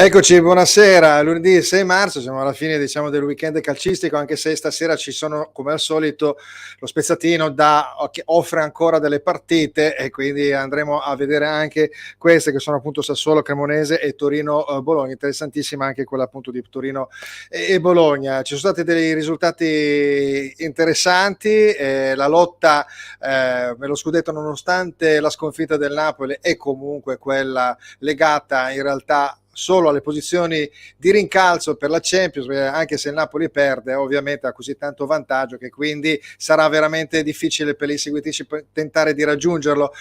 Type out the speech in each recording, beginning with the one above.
Eccoci, buonasera. Lunedì 6 marzo, siamo alla fine, diciamo, del weekend calcistico, anche se stasera ci sono, come al solito, lo spezzatino che offre ancora delle partite e quindi andremo a vedere anche queste che sono appunto Sassuolo, Cremonese e Torino Bologna. Interessantissima anche quella appunto di Torino e Bologna. Ci sono stati dei risultati interessanti, la lotta per lo scudetto, nonostante la sconfitta del Napoli, è comunque quella legata in realtà solo alle posizioni di rincalzo per la Champions, anche se il Napoli perde, ovviamente ha così tanto vantaggio che quindi sarà veramente difficile per i seguitici tentare di raggiungerlo.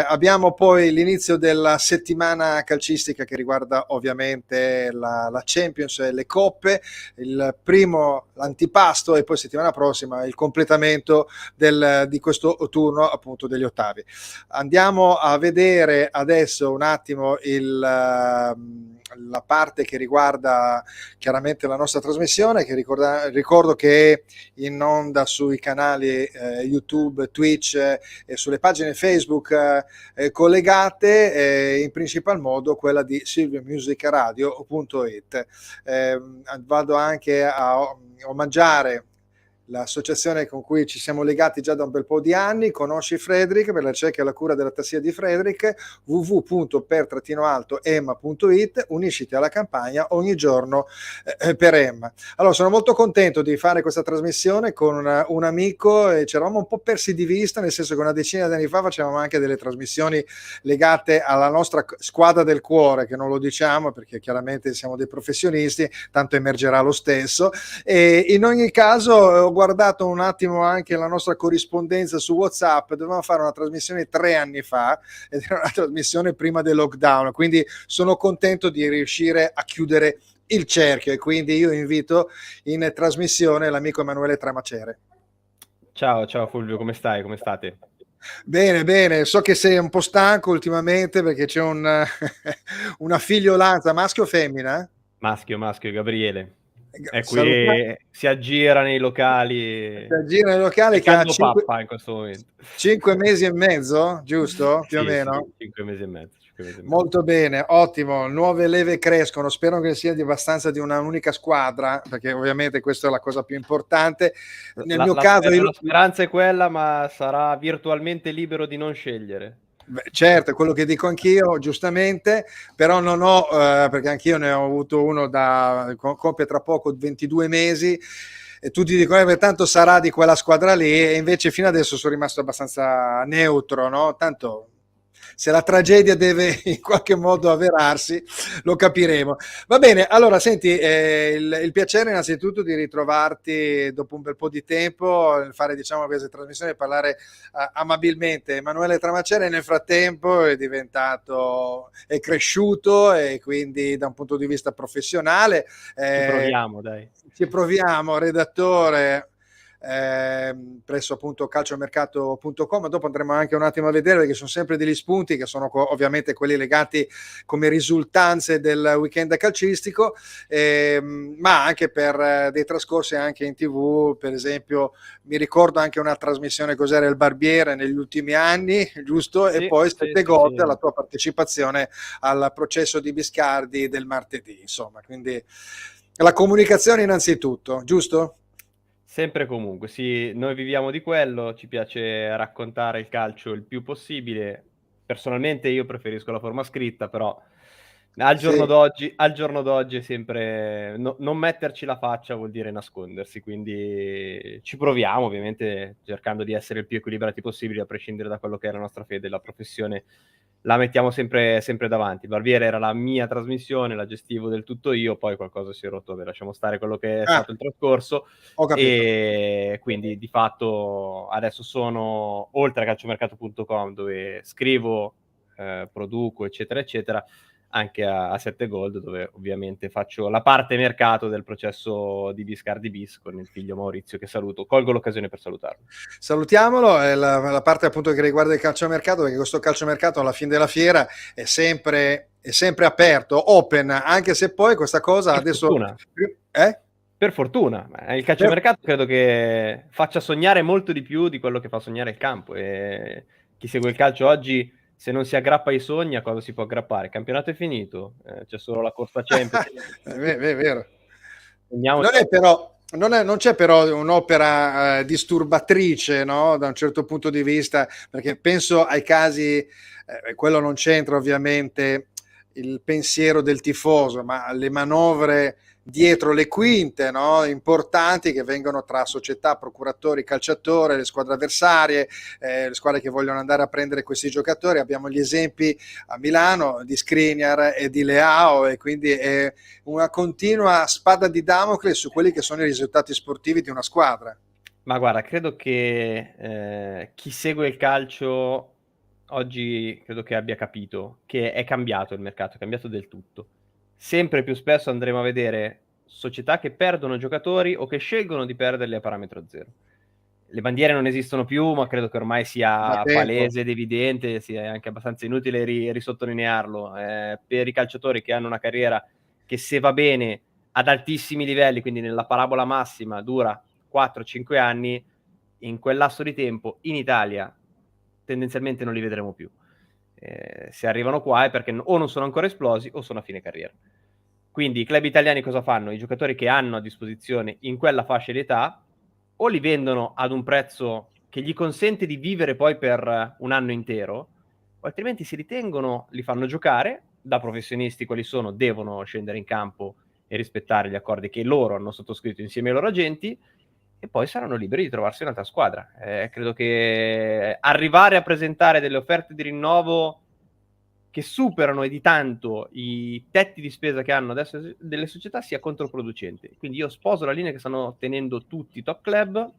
Abbiamo poi l'inizio della settimana calcistica che riguarda ovviamente la Champions e le coppe, il primo l'antipasto e poi settimana prossima il completamento di questo turno appunto degli ottavi. Andiamo a vedere adesso un attimo la parte che riguarda chiaramente la nostra trasmissione, che ricordo che è in onda sui canali YouTube, Twitch e sulle pagine Facebook collegate, in principal modo quella di silviomusicradio.it. Vado anche a omaggiare l'associazione con cui ci siamo legati già da un bel po' di anni, Conosci Frederick, per la ricerca e la cura della tassia di Frederick, www.per-emma.it, unisciti alla campagna ogni giorno per Emma. Allora, sono molto contento di fare questa trasmissione con un amico e ci eravamo un po' persi di vista, nel senso che una decina di anni fa facevamo anche delle trasmissioni legate alla nostra squadra del cuore, che non lo diciamo perché chiaramente siamo dei professionisti, tanto emergerà lo stesso, e in ogni caso ho guardato un attimo anche la nostra corrispondenza su WhatsApp. Dovevamo fare una trasmissione 3 anni fa ed era una trasmissione prima del lockdown, quindi sono contento di riuscire a chiudere il cerchio e quindi io invito in trasmissione l'amico Emanuele Tramacere. Ciao Fulvio, come stai? Come state? Bene, so che sei un po' stanco ultimamente perché c'è una figliolanza, maschio o femmina? Maschio, Gabriele. È qui, si aggira nei locali. Si aggira nei locali che ha pappa in questo momento. 5 mesi e mezzo, giusto? Più o meno? Sì, 5 mesi e mezzo. Molto bene, ottimo, nuove leve crescono, spero che sia abbastanza di una unica squadra, perché ovviamente questa è la cosa più importante. Nel mio caso la speranza è quella, ma sarà virtualmente libero di non scegliere. Beh, certo, è quello che dico anch'io, giustamente, però non ho, perché anch'io ne ho avuto uno compie tra poco 22 mesi, e tutti dicono tanto sarà di quella squadra lì, e invece fino adesso sono rimasto abbastanza neutro, no? Tanto se la tragedia deve in qualche modo avverarsi, lo capiremo. Va bene, allora senti, il piacere innanzitutto di ritrovarti dopo un bel po' di tempo, fare diciamo queste trasmissioni e parlare amabilmente. Emanuele Tramacere nel frattempo è cresciuto e quindi da un punto di vista professionale. Ci proviamo, redattore presso appunto calciomercato.com. Dopo andremo anche un attimo a vedere perché sono sempre degli spunti che sono ovviamente quelli legati come risultanze del weekend calcistico, ma anche per dei trascorsi anche in TV. Per esempio mi ricordo anche una trasmissione Cos'era il Barbiere negli ultimi anni, giusto? Sì, e poi 7 gol la tua partecipazione al processo di Biscardi del martedì, insomma, quindi la comunicazione innanzitutto, giusto? Sempre comunque, sì, noi viviamo di quello, ci piace raccontare il calcio il più possibile. Personalmente io preferisco la forma scritta, però al giorno d'oggi è sempre non metterci la faccia vuol dire nascondersi, quindi ci proviamo ovviamente cercando di essere il più equilibrati possibile a prescindere da quello che è la nostra fede, la professione la mettiamo sempre davanti. Il Barbiere era la mia trasmissione, la gestivo del tutto io, poi qualcosa si è rotto, lasciamo stare quello che è stato il trascorso, e quindi di fatto adesso sono oltre a calciomercato.com dove scrivo, produco eccetera eccetera, anche a 7 Gold dove ovviamente faccio la parte mercato del processo di Biscardi bis con il figlio Maurizio che saluto, colgo l'occasione per salutarlo. Salutiamolo, è la parte appunto che riguarda il calciomercato, perché questo calciomercato alla fine della fiera è sempre aperto, open, anche se poi questa cosa per adesso fortuna. Per fortuna, il calciomercato credo che faccia sognare molto di più di quello che fa sognare il campo, e chi segue il calcio oggi se non si aggrappa ai sogni, a cosa si può aggrappare? Il campionato è finito, c'è solo la corsa Champions. È vero. Sogniamo Non c'è però un'opera disturbatrice, no? Da un certo punto di vista, perché penso ai casi, quello non c'entra ovviamente il pensiero del tifoso, ma alle manovre dietro le quinte, no? Importanti, che vengono tra società, procuratori, calciatori, le squadre avversarie, le squadre che vogliono andare a prendere questi giocatori. Abbiamo gli esempi a Milano di Skriniar e di Leao, e quindi è una continua spada di Damocle su quelli che sono i risultati sportivi di una squadra. Ma guarda, credo che chi segue il calcio oggi credo che abbia capito che è cambiato il mercato, è cambiato del tutto. Sempre più spesso andremo a vedere società che perdono giocatori o che scelgono di perderli a parametro zero. Le bandiere non esistono più, ma credo che ormai Da sia tempo. palese ed evidente, sia anche abbastanza inutile risottolinearlo. Per i calciatori che hanno una carriera che, se va bene, ad altissimi livelli, quindi nella parabola massima, dura 4-5 anni, in quel lasso di tempo in Italia tendenzialmente non li vedremo più. Se arrivano qua è perché o non sono ancora esplosi o sono a fine carriera. Quindi i club italiani cosa fanno? I giocatori che hanno a disposizione in quella fascia di età o li vendono ad un prezzo che gli consente di vivere poi per un anno intero, o altrimenti si ritengono, li fanno giocare, da professionisti quali sono, devono scendere in campo e rispettare gli accordi che loro hanno sottoscritto insieme ai loro agenti, e poi saranno liberi di trovarsi un'altra squadra. Credo che arrivare a presentare delle offerte di rinnovo che superano e di tanto i tetti di spesa che hanno adesso delle società sia controproducente. Quindi io sposo la linea che stanno tenendo tutti i top club,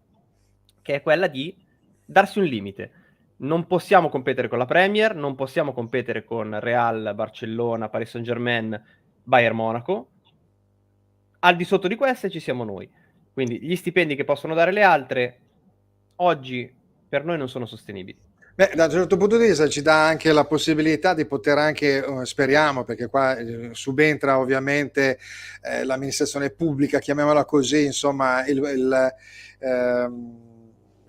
che è quella di darsi un limite. Non possiamo competere con la Premier, non possiamo competere con Real, Barcellona, Paris Saint-Germain, Bayern Monaco. Al di sotto di queste ci siamo noi. Quindi gli stipendi che possono dare le altre oggi per noi non sono sostenibili. Beh, da un certo punto di vista ci dà anche la possibilità di poter anche, speriamo, perché qua subentra ovviamente l'amministrazione pubblica, chiamiamola così, insomma,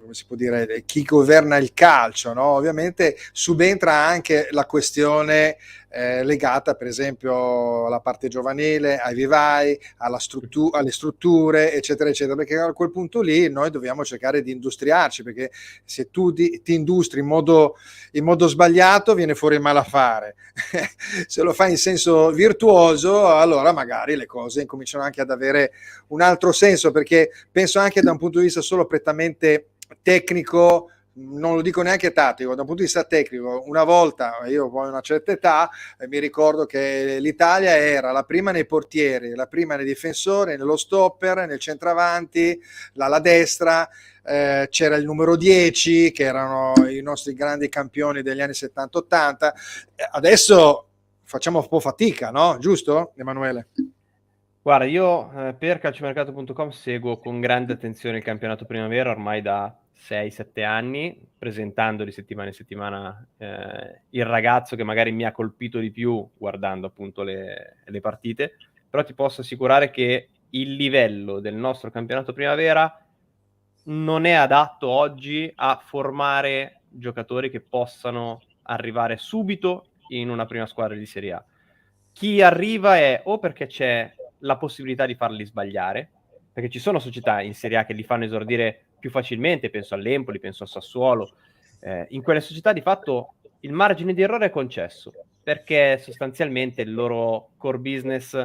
come si può dire, chi governa il calcio, no? Ovviamente subentra anche la questione legata per esempio alla parte giovanile, ai vivai, alle strutture, eccetera, eccetera, perché a quel punto lì noi dobbiamo cercare di industriarci, perché se tu ti industri in modo sbagliato viene fuori il malaffare. Se lo fai in senso virtuoso, allora magari le cose incominciano anche ad avere un altro senso, perché penso anche da un punto di vista solo prettamente tecnico, non lo dico neanche tattico, da un punto di vista tecnico, una volta, io poi una certa età, mi ricordo che l'Italia era la prima nei portieri, la prima nei difensori, nello stopper, nel centravanti, l'ala destra, c'era il numero 10 che erano i nostri grandi campioni degli anni 70-80. Adesso facciamo un po' fatica, no? Giusto, Emanuele? Guarda, io per calciomercato.com seguo con grande attenzione il campionato primavera ormai da 6-7 anni, presentando di settimana in settimana il ragazzo che magari mi ha colpito di più guardando appunto le partite, però ti posso assicurare che il livello del nostro campionato primavera non è adatto oggi a formare giocatori che possano arrivare subito in una prima squadra di Serie A. Chi arriva è o perché c'è la possibilità di farli sbagliare, perché ci sono società in Serie A che li fanno esordire più facilmente, penso all'Empoli, penso a Sassuolo. In quelle società di fatto il margine di errore è concesso, perché sostanzialmente il loro core business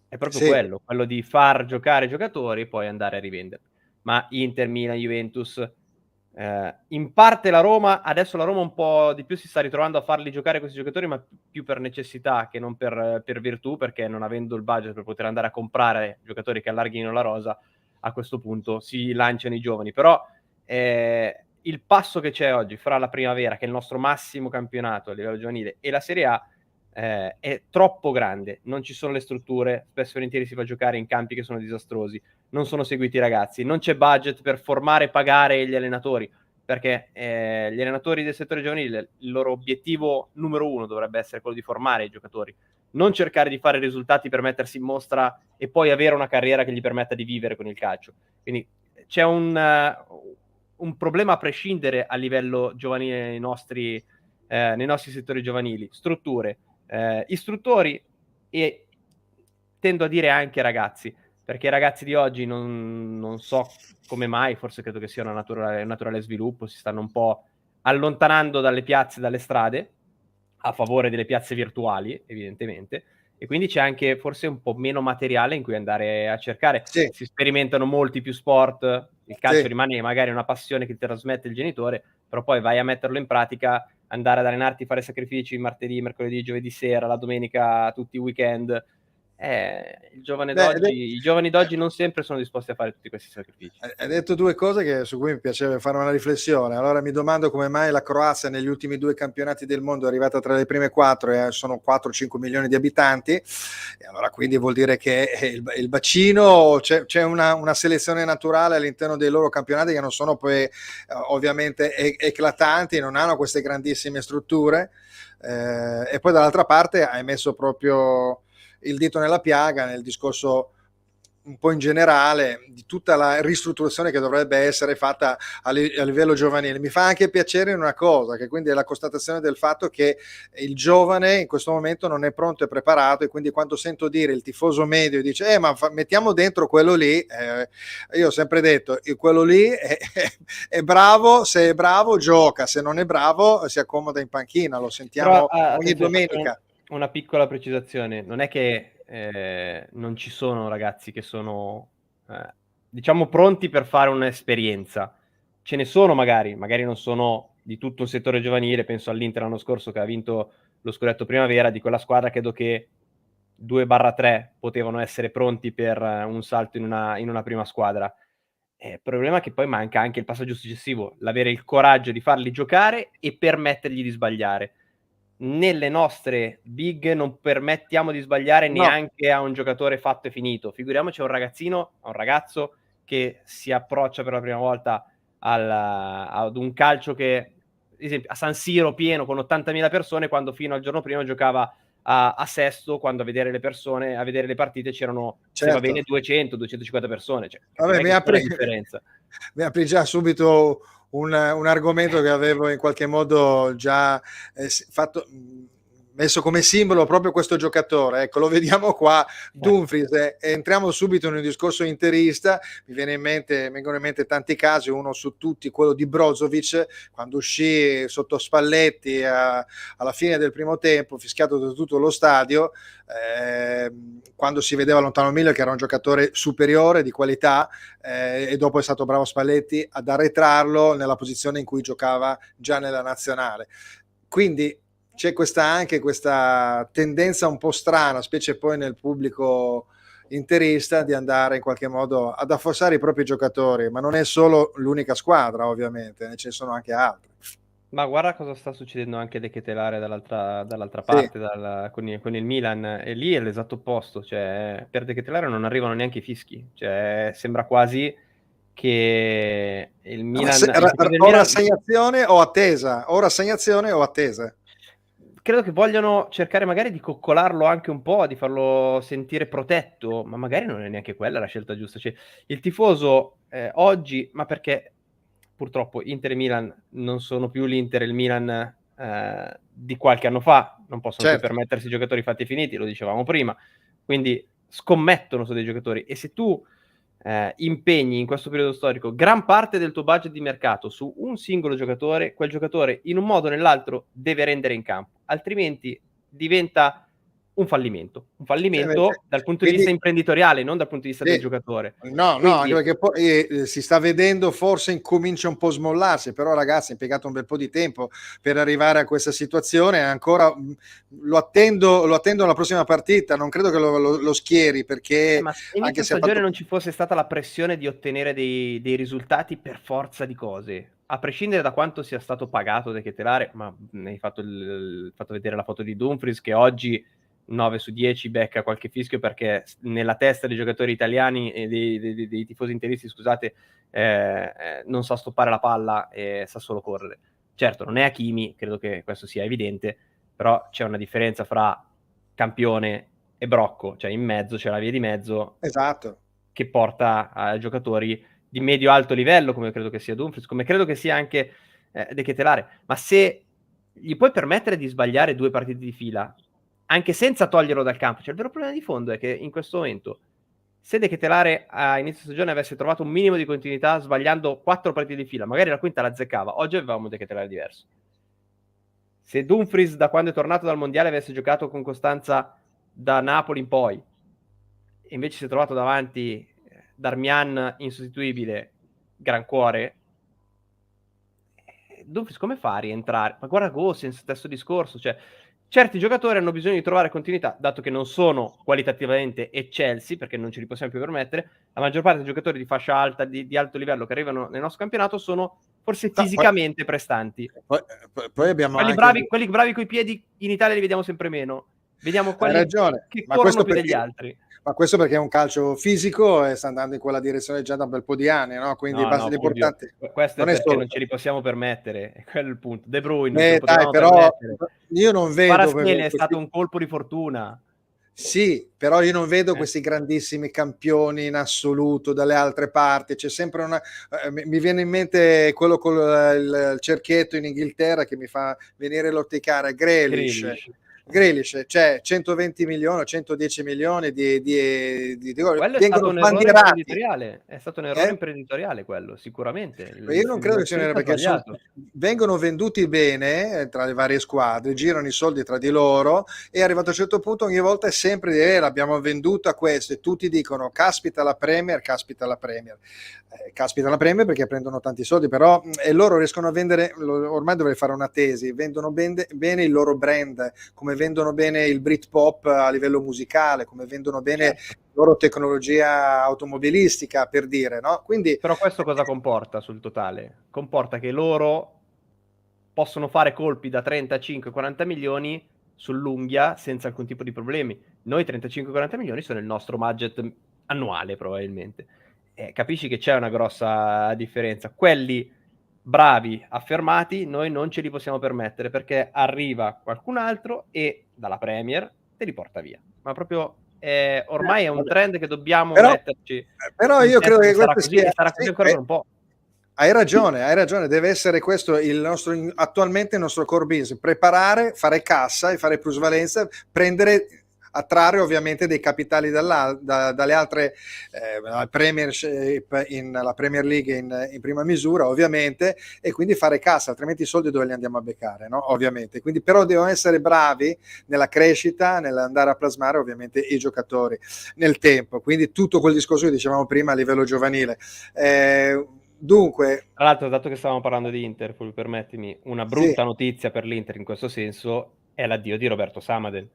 è proprio Sì. quello di far giocare i giocatori e poi andare a rivenderli. Ma Inter, Milan, Juventus, in parte la Roma, adesso la Roma un po' di più si sta ritrovando a farli giocare questi giocatori, ma più per necessità che non per virtù, perché non avendo il budget per poter andare a comprare giocatori che allarghino la rosa, a questo punto si lanciano i giovani. Però il passo che c'è oggi fra la primavera, che è il nostro massimo campionato a livello giovanile, e la Serie A è troppo grande. Non ci sono le strutture, spesso e volentieri si fa giocare in campi che sono disastrosi, non sono seguiti i ragazzi, non c'è budget per formare e pagare gli allenatori, perché gli allenatori del settore giovanile, il loro obiettivo numero uno dovrebbe essere quello di formare i giocatori, non cercare di fare risultati per mettersi in mostra e poi avere una carriera che gli permetta di vivere con il calcio. Quindi c'è un problema a prescindere a livello giovanile nei nostri nei nostri settori giovanili, strutture, istruttori e tendo a dire anche ragazzi, perché i ragazzi di oggi non so come mai, forse credo che sia un naturale sviluppo, si stanno un po' allontanando dalle piazze, dalle strade, a favore delle piazze virtuali, evidentemente, e quindi c'è anche forse un po' meno materiale in cui andare a cercare. Sì, Si sperimentano molti più sport, il calcio sì. rimane magari una passione che ti trasmette il genitore, però poi vai a metterlo in pratica, andare ad allenarti, fare sacrifici martedì, mercoledì, giovedì sera, la domenica, tutti i weekend. Beh, I giovani d'oggi non sempre sono disposti a fare tutti questi sacrifici. hai detto due cose su cui mi piacerebbe fare una riflessione. Allora mi domando come mai la Croazia negli ultimi 2 campionati del mondo è arrivata tra le prime 4 e sono 4-5 milioni di abitanti. E allora quindi vuol dire che il bacino c'è una selezione naturale all'interno dei loro campionati che non sono poi ovviamente eclatanti, non hanno queste grandissime strutture. E poi dall'altra parte hai messo proprio il dito nella piaga nel discorso un po' in generale di tutta la ristrutturazione che dovrebbe essere fatta a livello giovanile. Mi fa anche piacere una cosa, che quindi è la constatazione del fatto che il giovane in questo momento non è pronto e preparato, e quindi quando sento dire il tifoso medio dice ma mettiamo dentro quello lì, io ho sempre detto quello lì è bravo, se è bravo gioca, se non è bravo si accomoda in panchina, lo Però sentiamo ogni attenzione, faccio domenica. una piccola precisazione. Non è che non ci sono ragazzi che sono, diciamo, pronti per fare un'esperienza. Ce ne sono magari non sono di tutto il settore giovanile. Penso all'Inter l'anno scorso che ha vinto lo scudetto primavera. Di quella squadra credo che 2/3 potevano essere pronti per un salto in una prima squadra. Il problema è che poi manca anche il passaggio successivo, l'avere il coraggio di farli giocare e permettergli di sbagliare. Nelle nostre big non permettiamo di sbagliare No, neanche a un giocatore fatto e finito. Figuriamoci a un ragazzo che si approccia per la prima volta ad un calcio che, ad esempio, a San Siro pieno con 80.000 persone, quando fino al giorno prima giocava a Sesto, quando a vedere le persone, a vedere le partite c'erano, se va bene, certo. 200, 250 persone. Cioè, Vabbè, capirai che c'è una differenza. mi apri già subito un argomento che avevo in qualche modo già fatto, messo come simbolo proprio questo giocatore. Ecco, lo vediamo qua, Dumfries. Entriamo subito in un discorso interista. Vengono in mente tanti casi, uno su tutti, quello di Brozovic, quando uscì sotto Spalletti alla fine del primo tempo, fischiato da tutto lo stadio, quando si vedeva lontano Miller che era un giocatore superiore di qualità, e dopo è stato bravo Spalletti ad arretrarlo nella posizione in cui giocava già nella nazionale. Quindi c'è anche questa tendenza un po' strana, specie poi nel pubblico interista, di andare in qualche modo ad affossare i propri giocatori, ma non è solo l'unica squadra, ovviamente, ce ne sono anche altre. Ma guarda cosa sta succedendo anche a De Ketelare dall'altra Sì. parte, con il Milan, e lì è l'esatto opposto, cioè per De Ketelare non arrivano neanche i fischi, cioè sembra quasi che il Milan, i tifosi del O Milan, rassegnazione o attesa, o rassegnazione o attesa. credo che vogliano cercare magari di coccolarlo anche un po', di farlo sentire protetto, ma magari non è neanche quella la scelta giusta. Cioè, il tifoso oggi, ma perché purtroppo Inter e Milan non sono più l'Inter e il Milan di qualche anno fa, non possono più Certo. permettersi giocatori fatti e finiti, lo dicevamo prima, quindi scommettono su dei giocatori, e se tu impegni in questo periodo storico gran parte del tuo budget di mercato su un singolo giocatore, quel giocatore in un modo o nell'altro deve rendere in campo, altrimenti diventa un fallimento dal punto di vista Quindi imprenditoriale, non dal punto di vista del sì. giocatore. No, no, anche Quindi perché poi si sta vedendo, forse incomincia un po' a smollarsi, però ragazzi, ha impiegato un bel po' di tempo per arrivare a questa situazione, ancora lo attendo alla prossima partita, non credo che lo schieri, perché ma se anche inizio se ha stagione fatto... non ci fosse stata la pressione di ottenere dei risultati per forza di cose, a prescindere da quanto sia stato pagato De Ketelare, ma hai fatto fatto vedere la foto di Dumfries che oggi 9 su 10 becca qualche fischio perché nella testa dei giocatori italiani e dei tifosi interisti, scusate, non sa stoppare la palla e sa solo correre. Certo, non è Hakimi, credo che questo sia evidente, però c'è una differenza fra campione e Brocco, cioè in mezzo c'è la via di mezzo Esatto. che porta a giocatori di medio-alto livello, come credo che sia Dumfries, come credo che sia anche De Ketelare. Ma se gli puoi permettere di sbagliare 2 partite di fila, anche senza toglierlo dal campo. Cioè, il vero problema di fondo è che in questo momento, se De Ketelaere a inizio stagione avesse trovato un minimo di continuità sbagliando 4 partite di fila, magari la quinta la azzeccava, oggi avevamo un De Ketelaere diverso. Se Dumfries, da quando è tornato dal mondiale, avesse giocato con costanza da Napoli in poi, e invece si è trovato davanti Darmian insostituibile, gran cuore, Dumfries come fa a rientrare? Ma guarda Gosens, stesso discorso, cioè certi giocatori hanno bisogno di trovare continuità, dato che non sono qualitativamente eccelsi, perché non ce li possiamo più permettere. La maggior parte dei giocatori di fascia alta, di alto livello che arrivano nel nostro campionato sono forse No, fisicamente prestanti. poi abbiamo Quelli anche bravi, quelli bravi coi piedi in Italia li vediamo sempre meno. Vediamo hai quelli ragione, che ma corrono questo più degli perché altri. ma questo perché è un calcio fisico e sta andando in quella direzione già da un bel po' di anni, no? Quindi No, Fulvio, l'importante questo è non è perché solo non ce li possiamo permettere, è quello il punto. De Bruyne non ce lo dai, potevamo però permettere. io non vedo Kvaratskhelia è stato questi. un colpo di fortuna. Sì, però io non vedo questi grandissimi campioni in assoluto dalle altre parti. C'è sempre una. Mi viene in mente quello con il cerchietto in Inghilterra che mi fa venire l'orticare, Grealish, cioè 120 milioni, 110 milioni di Quello è stato vengono un errore sbandierati. imprenditoriale, è stato un errore imprenditoriale quello, sicuramente. Io non credo Lo che sia un errore scelta perché sbagliato. vengono venduti bene tra le varie squadre, girano i soldi tra di loro e arrivato a un certo punto ogni volta è sempre dire l'abbiamo venduto a questo e tutti dicono caspita la Premier, caspita la Premier perché prendono tanti soldi, però e loro riescono a vendere, ormai dovrei fare una tesi, vendono bene il loro brand, come vendono bene il Britpop a livello musicale, come vendono bene loro tecnologia automobilistica, per dire, no? Quindi Però questo cosa comporta sul totale? Comporta che loro possono fare colpi da 35-40 milioni sull'unghia senza alcun tipo di problemi. Noi 35-40 milioni sono il nostro budget annuale probabilmente. Capisci che c'è una grossa differenza. Quelli bravi, affermati, noi non ce li possiamo permettere perché arriva qualcun altro e dalla Premier te li porta via. Ma proprio ormai è un trend che dobbiamo però, metterci però in io credo testa che che sarà questo così e sia sarà così ancora per un po'. hai ragione, deve essere questo attualmente il nostro core business, preparare, fare cassa e fare plusvalenza, attrarre ovviamente dei capitali dalle altre Premiership, la Premier League in prima misura ovviamente, e quindi fare cassa, altrimenti i soldi dove li andiamo a beccare, no? Ovviamente, quindi però devono essere bravi nella crescita, nell'andare a plasmare ovviamente i giocatori nel tempo, quindi tutto quel discorso che dicevamo prima a livello giovanile. Dunque, tra l'altro, dato che stavamo parlando di Inter, permettimi, una brutta notizia per l'Inter in questo senso è l'addio di Roberto Samaden,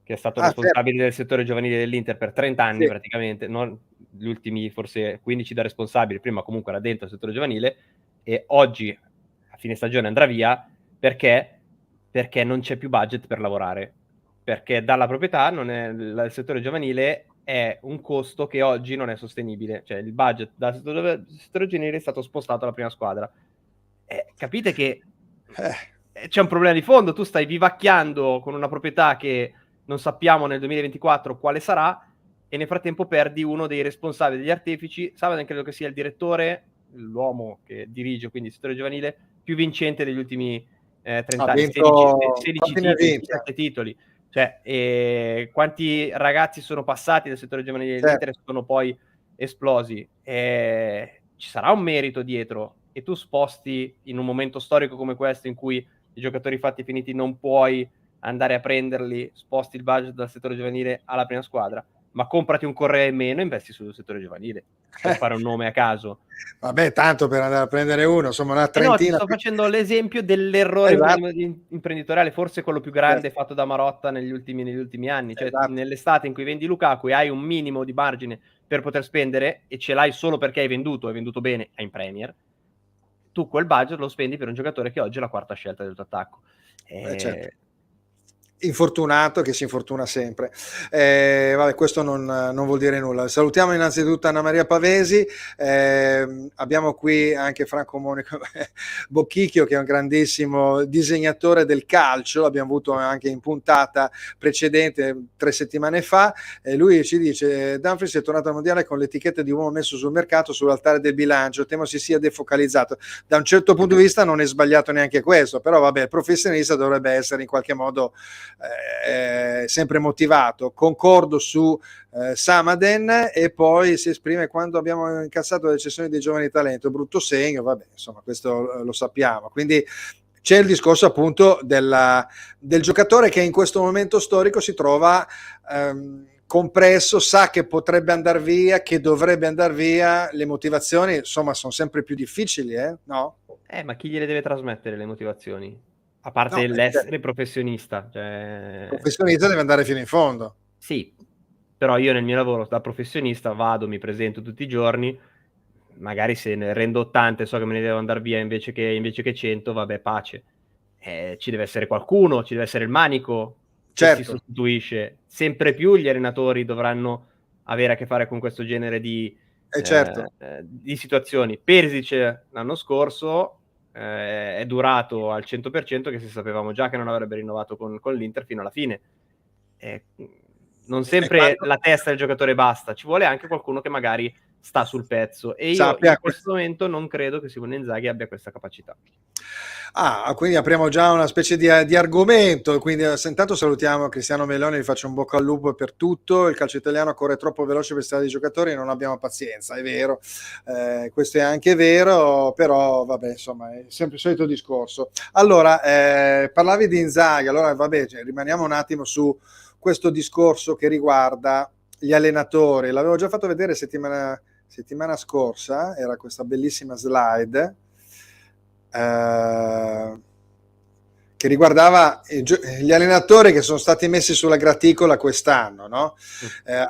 che è stato responsabile del settore giovanile dell'Inter per 30 anni praticamente, non gli ultimi forse 15 da responsabile, prima comunque era dentro il settore giovanile, e oggi a fine stagione andrà via perché non c'è più budget per lavorare, perché dalla proprietà il settore giovanile è un costo che oggi non è sostenibile, cioè il budget dal settore giovanile è stato spostato alla prima squadra. Capite che c'è un problema di fondo, tu stai vivacchiando con una proprietà che non sappiamo nel 2024 quale sarà e nel frattempo perdi uno dei responsabili, degli artefici. Samaden credo che sia il direttore, l'uomo che dirige quindi il settore giovanile più vincente degli ultimi 30 anni, 16 titoli, 17 titoli. Cioè, quanti ragazzi sono passati dal settore giovanile dell'Inter e sono poi esplosi. Ci sarà un merito dietro e tu sposti in un momento storico come questo in cui i giocatori fatti finiti non puoi andare a prenderli, sposti il budget dal settore giovanile alla prima squadra, ma comprati un Correa in meno e investi sul settore giovanile per fare un nome a caso. Vabbè, tanto per andare a prendere uno, insomma una trentina. No, ti sto facendo l'esempio dell'errore imprenditoriale, forse quello più grande fatto da Marotta negli ultimi anni, cioè nell'estate in cui vendi Lukaku e hai un minimo di margine per poter spendere e ce l'hai solo perché hai venduto bene in Premier, tu quel budget lo spendi per un giocatore che oggi è la quarta scelta del tuo attacco. infortunato, che si infortuna sempre. Vabbè, questo non vuol dire nulla. Salutiamo innanzitutto Anna Maria Pavesi, abbiamo qui anche Franco Monico Bocchicchio, che è un grandissimo disegnatore del calcio, l'abbiamo avuto anche in puntata precedente 3 settimane fa, e lui ci dice: Dumfries è tornato al mondiale con l'etichetta di uomo messo sul mercato sull'altare del bilancio, temo si sia defocalizzato. Da un certo punto di vista non è sbagliato neanche questo, però vabbè, il professionista dovrebbe essere in qualche modo sempre motivato. Concordo su Samaden, e poi si esprime: quando abbiamo incassato le cessioni dei giovani talento, brutto segno, vabbè, insomma, questo lo sappiamo. Quindi c'è il discorso appunto del giocatore che in questo momento storico si trova compresso, sa che potrebbe andare via, che dovrebbe andare via, le motivazioni insomma sono sempre più difficili, no? Ma chi gliele deve trasmettere le motivazioni? A parte No, l'essere professionista, cioè... il professionista deve andare fino in fondo. Sì, però io nel mio lavoro da professionista vado, mi presento tutti i giorni, magari se ne rendo 80 e so che me ne devo andare via invece che 100, vabbè, pace. Ci deve essere qualcuno, ci deve essere il manico che si Certo. sostituisce. Sempre più gli allenatori dovranno avere a che fare con questo genere di Certo. situazioni. Perisic l'anno scorso è durato al 100%, che se sapevamo già che non avrebbe rinnovato con l'Inter fino alla fine. Non sempre la testa del giocatore basta, ci vuole anche qualcuno che magari sta sul pezzo, e io in questo momento non credo che Simone Inzaghi abbia questa capacità. Quindi apriamo già una specie di argomento. Quindi intanto salutiamo Cristiano Meloni, gli faccio un bocca al lupo per tutto. Il calcio italiano corre troppo veloce per strada di giocatori e non abbiamo pazienza, è vero, questo è anche vero, però vabbè, insomma, è sempre il solito discorso. Allora, parlavi di Inzaghi, allora vabbè, rimaniamo un attimo su questo discorso che riguarda gli allenatori. L'avevo già fatto vedere settimana scorsa, era questa bellissima slide che riguardava gli allenatori che sono stati messi sulla graticola quest'anno, no?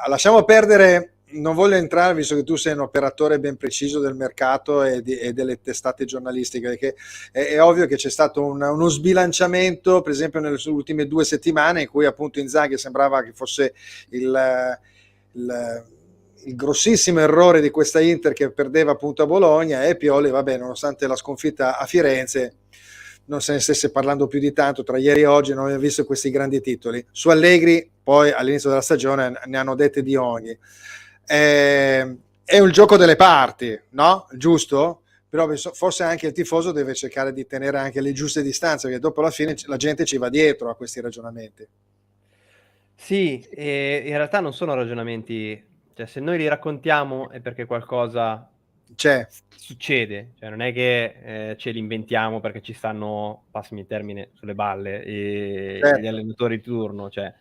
Lasciamo perdere, non voglio entrare, visto che tu sei un operatore ben preciso del mercato e delle testate giornalistiche, perché è ovvio che c'è stato uno sbilanciamento, per esempio nelle ultime 2 settimane, in cui appunto Inzaghi sembrava che fosse il grossissimo errore di questa Inter che perdeva appunto a Bologna, e Pioli, vabbè, nonostante la sconfitta a Firenze, non se ne stesse parlando più di tanto tra ieri e oggi, non abbiamo visto questi grandi titoli. Su Allegri poi all'inizio della stagione ne hanno dette di ogni. È un gioco delle parti, no? Giusto? Però forse anche il tifoso deve cercare di tenere anche le giuste distanze, perché dopo alla fine la gente ci va dietro a questi ragionamenti. Sì, e in realtà non sono ragionamenti, cioè se noi li raccontiamo è perché qualcosa succede, cioè non è che ce li inventiamo perché ci stanno, passami il termine, sulle balle gli allenatori di turno, cioè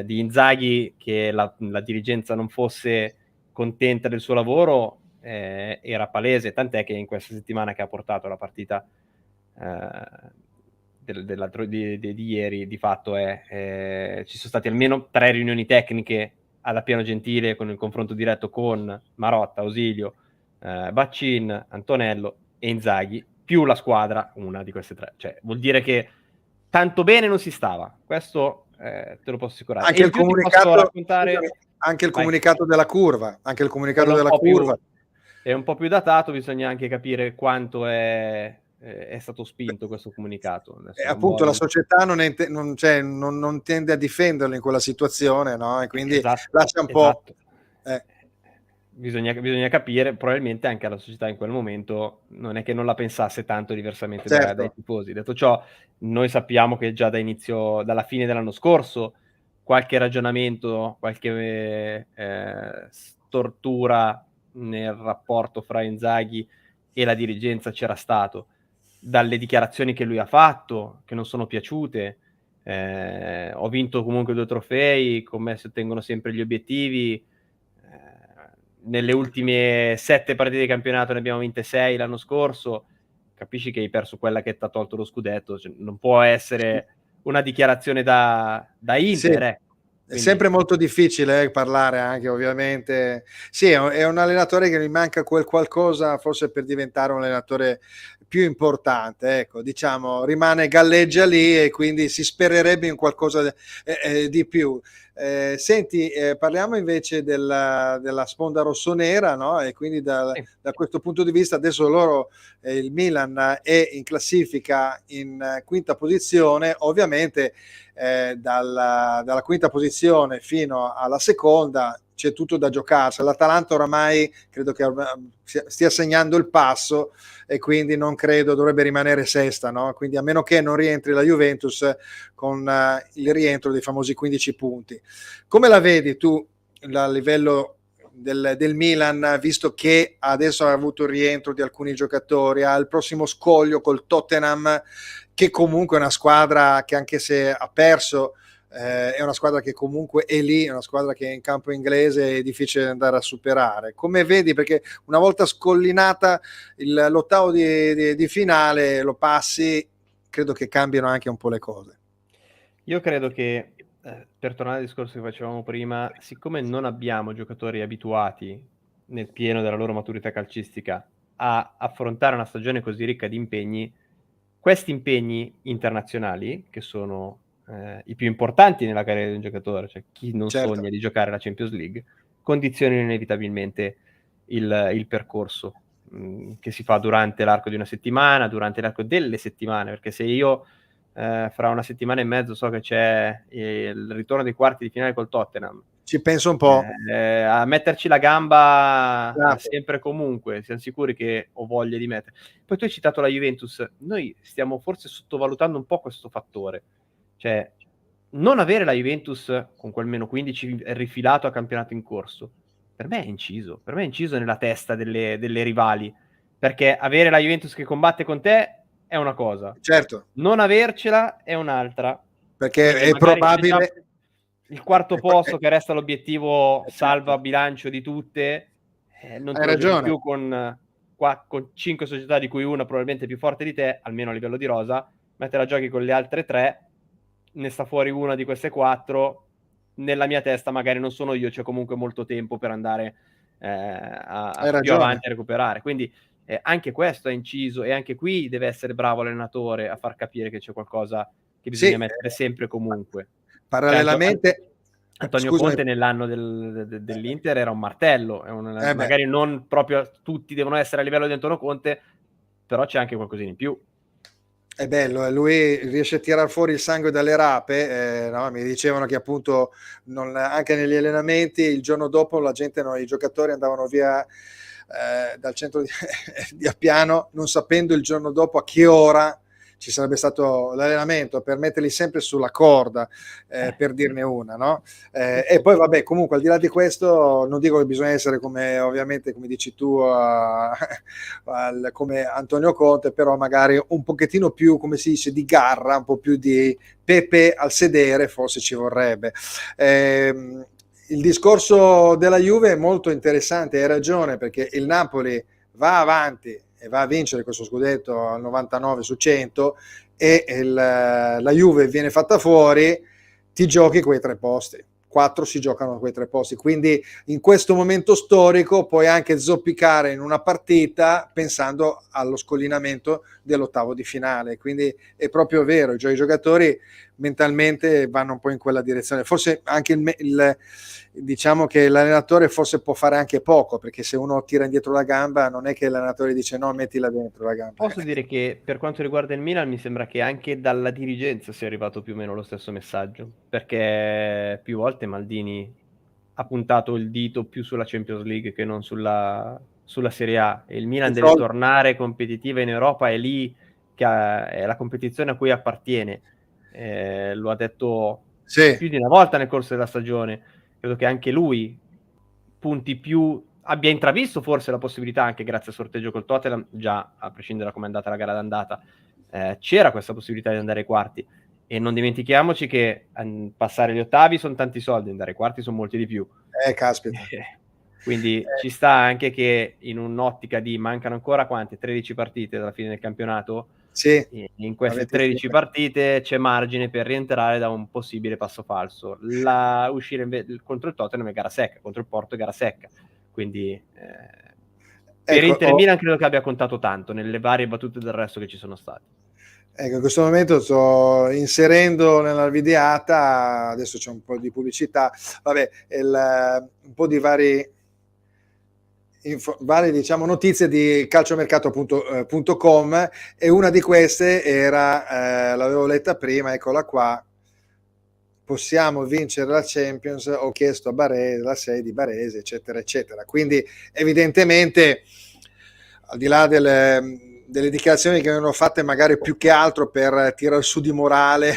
di Inzaghi che la dirigenza non fosse contenta del suo lavoro era palese, tant'è che in questa settimana che ha portato la partita di ieri, di fatto ci sono state almeno 3 riunioni tecniche alla Piano Gentile con il confronto diretto con Marotta, Ausilio, Baccin, Antonello e Inzaghi, più la squadra, una di queste 3. Cioè, vuol dire che tanto bene non si stava. Questo te lo posso assicurare. Anche e il comunicato, posso raccontare... scusami, anche il comunicato della curva, curva è un po' più datato, bisogna anche capire quanto è stato spinto questo comunicato. Appunto la società non tende a difenderlo in quella situazione, no? E quindi lascia un po'. Bisogna capire, probabilmente anche la società in quel momento non è che non la pensasse tanto diversamente dai tifosi. Detto ciò, noi sappiamo che già dalla fine dell'anno scorso qualche ragionamento, qualche stortura nel rapporto fra Inzaghi e la dirigenza c'era stato, dalle dichiarazioni che lui ha fatto, che non sono piaciute. Ho vinto comunque 2 trofei, con me si ottengono sempre gli obiettivi. Nelle ultime 7 partite di campionato ne abbiamo vinte 6 l'anno scorso. Capisci che hai perso quella che ti ha tolto lo scudetto, cioè, non può essere una dichiarazione da Inter. È sempre molto difficile parlare anche, ovviamente. Sì, è un allenatore che gli manca quel qualcosa, forse, per diventare un allenatore più importante, ecco, diciamo, galleggia lì e quindi si spererebbe in qualcosa di più. Senti, parliamo invece della sponda rossonera, no? E quindi da questo punto di vista adesso loro, il Milan è in classifica in quinta posizione, ovviamente dalla quinta posizione fino alla seconda c'è tutto da giocarsi. L'Atalanta oramai credo che stia segnando il passo e quindi non credo dovrebbe rimanere sesta, no? Quindi a meno che non rientri la Juventus con il rientro dei famosi 15 punti. Come la vedi tu a livello del Milan, visto che adesso ha avuto il rientro di alcuni giocatori, ha il prossimo scoglio col Tottenham, che comunque è una squadra che anche se ha perso è una squadra che comunque è lì, è una squadra che in campo inglese è difficile andare a superare. Come vedi? Perché una volta scollinata l'ottavo di finale lo passi, credo che cambiano anche un po' le cose. Io credo che, per tornare al discorso che facevamo prima, siccome non abbiamo giocatori abituati nel pieno della loro maturità calcistica a affrontare una stagione così ricca di impegni, questi impegni internazionali, che sono i più importanti nella carriera di un giocatore, cioè chi non Certo. sogna di giocare la Champions League, condizionano inevitabilmente il percorso che si fa durante l'arco di una settimana, durante l'arco delle settimane, perché se io fra una settimana e mezzo so che c'è il ritorno dei quarti di finale col Tottenham, Ci penso un po'. a metterci la gamba Esatto. sempre e comunque, siamo sicuri che ho voglia di mettere. Poi tu hai citato la Juventus, noi stiamo forse sottovalutando un po' questo fattore, cioè non avere la Juventus con quel meno 15 rifilato a campionato in corso, per me è inciso nella testa delle rivali, perché avere la Juventus che combatte con te è una cosa, Certo, non avercela è un'altra. perché Quindi è magari probabile. il quarto posto che resta l'obiettivo Certo, salva bilancio di tutte, non te hai lo giochi ragione. più con 5 società di cui una probabilmente più forte di te, almeno a livello di rosa, ma te la giochi con le altre 3, ne sta fuori una di queste 4, nella mia testa magari non sono io, c'è comunque molto tempo per andare Hai più ragione. avanti a recuperare. Quindi anche questo è inciso e anche qui deve essere bravo l'allenatore a far capire che c'è qualcosa che Sì, bisogna mettere sempre e comunque. Cioè parallelamente, Antonio scusami, Conte nell'anno dell'Inter era un martello, beh, magari non proprio tutti devono essere a livello di Antonio Conte, però c'è anche qualcosina in più. è bello, lui riesce a tirar fuori il sangue dalle rape, no? Mi dicevano che appunto anche negli allenamenti il giorno dopo la gente, no, i giocatori andavano via dal centro di Appiano non sapendo il giorno dopo a che ora ci sarebbe stato l'allenamento, per metterli sempre sulla corda, per dirne una, no? E poi vabbè, comunque al di là di questo non dico che bisogna essere come ovviamente come dici tu come Antonio Conte, però magari un pochettino più, come si dice, di garra, un po' più di pepe al sedere forse ci vorrebbe. Il discorso della Juve è molto interessante, hai ragione, perché il Napoli va avanti e va a vincere questo scudetto al 99 su 100 e la Juve viene fatta fuori, ti giochi quei 3 posti. 4 si giocano quei 3 posti, quindi in questo momento storico puoi anche zoppicare in una partita pensando allo scollinamento dell'ottavo di finale, quindi è proprio vero, i giocatori mentalmente vanno un po' in quella direzione, forse anche diciamo che l'allenatore forse può fare anche poco, perché se uno tira indietro la gamba non è che l'allenatore dice no, mettila dentro la gamba. Posso dire che per quanto riguarda il Milan mi sembra che anche dalla dirigenza sia arrivato più o meno lo stesso messaggio, perché più volte Maldini ha puntato il dito più sulla Champions League che non sulla Serie A, e il Milan deve tornare competitiva in Europa, è lì che è la competizione a cui appartiene. Lo ha detto Sì, più di una volta nel corso della stagione, credo che anche lui punti più, abbia intravisto forse la possibilità, anche grazie al sorteggio col Tottenham, già a prescindere da come è andata la gara d'andata, c'era questa possibilità di andare ai quarti, e non dimentichiamoci che passare gli ottavi sono tanti soldi, andare ai quarti sono molti di più. caspita. Quindi ci sta anche che in un'ottica di mancano ancora quante? 13 partite dalla fine del campionato? Sì, In queste 13 25. partite c'è margine per rientrare da un possibile passo falso. Uscire contro il Tottenham è gara secca, contro il Porto è gara secca. Quindi Per Ecco, Inter e Milan credo che abbia contato tanto nelle varie battute del resto che ci sono state. Ecco, in questo momento sto inserendo nella videata, adesso c'è un po' di pubblicità, vabbè, un po' di varie diciamo, notizie di calciomercato.com, e una di queste era, l'avevo letta prima, eccola qua: possiamo vincere la Champions, ho chiesto a Baresi, la 6 di Baresi, eccetera eccetera. Quindi evidentemente, al di là delle dichiarazioni che vengono fatte magari più che altro per tirare su di morale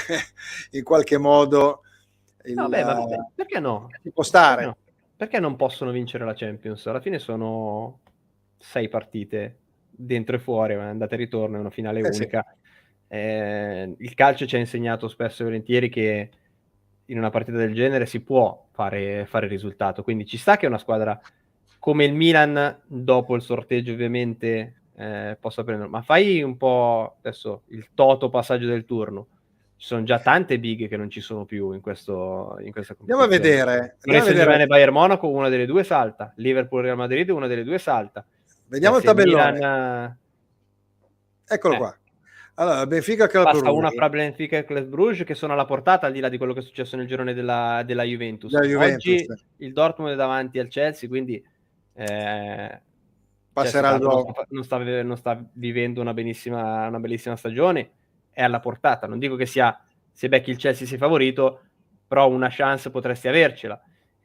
in qualche modo, Vabbè, perché no? ci può stare. No? Perché non possono vincere la Champions? Alla fine sono 6 partite dentro e fuori, andata e ritorno, è una finale unica. Sì. Il calcio ci ha insegnato spesso e volentieri che in una partita del genere si può fare risultato, quindi ci sta che una squadra come il Milan, dopo il sorteggio ovviamente, possa prendere, ma fai un po' adesso il toto passaggio del turno. Ci sono già tante big che non ci sono più in questa competizione. Andiamo a vedere. Paris Saint-Germain e Bayern Monaco, una delle due salta. Liverpool Real Madrid, una delle due salta. Vediamo il tabellone. Milan, eccolo qua. Allora, Benfica, Club passa Brugge. una fra Benfica e Club Brugge, che sono alla portata, al di là di quello che è successo nel girone della Juventus. Oggi il Dortmund è davanti al Chelsea, quindi passerà il non sta vivendo una bellissima stagione, è alla portata. Non dico che se becchi il Chelsea sei favorito, però una chance potresti avercela.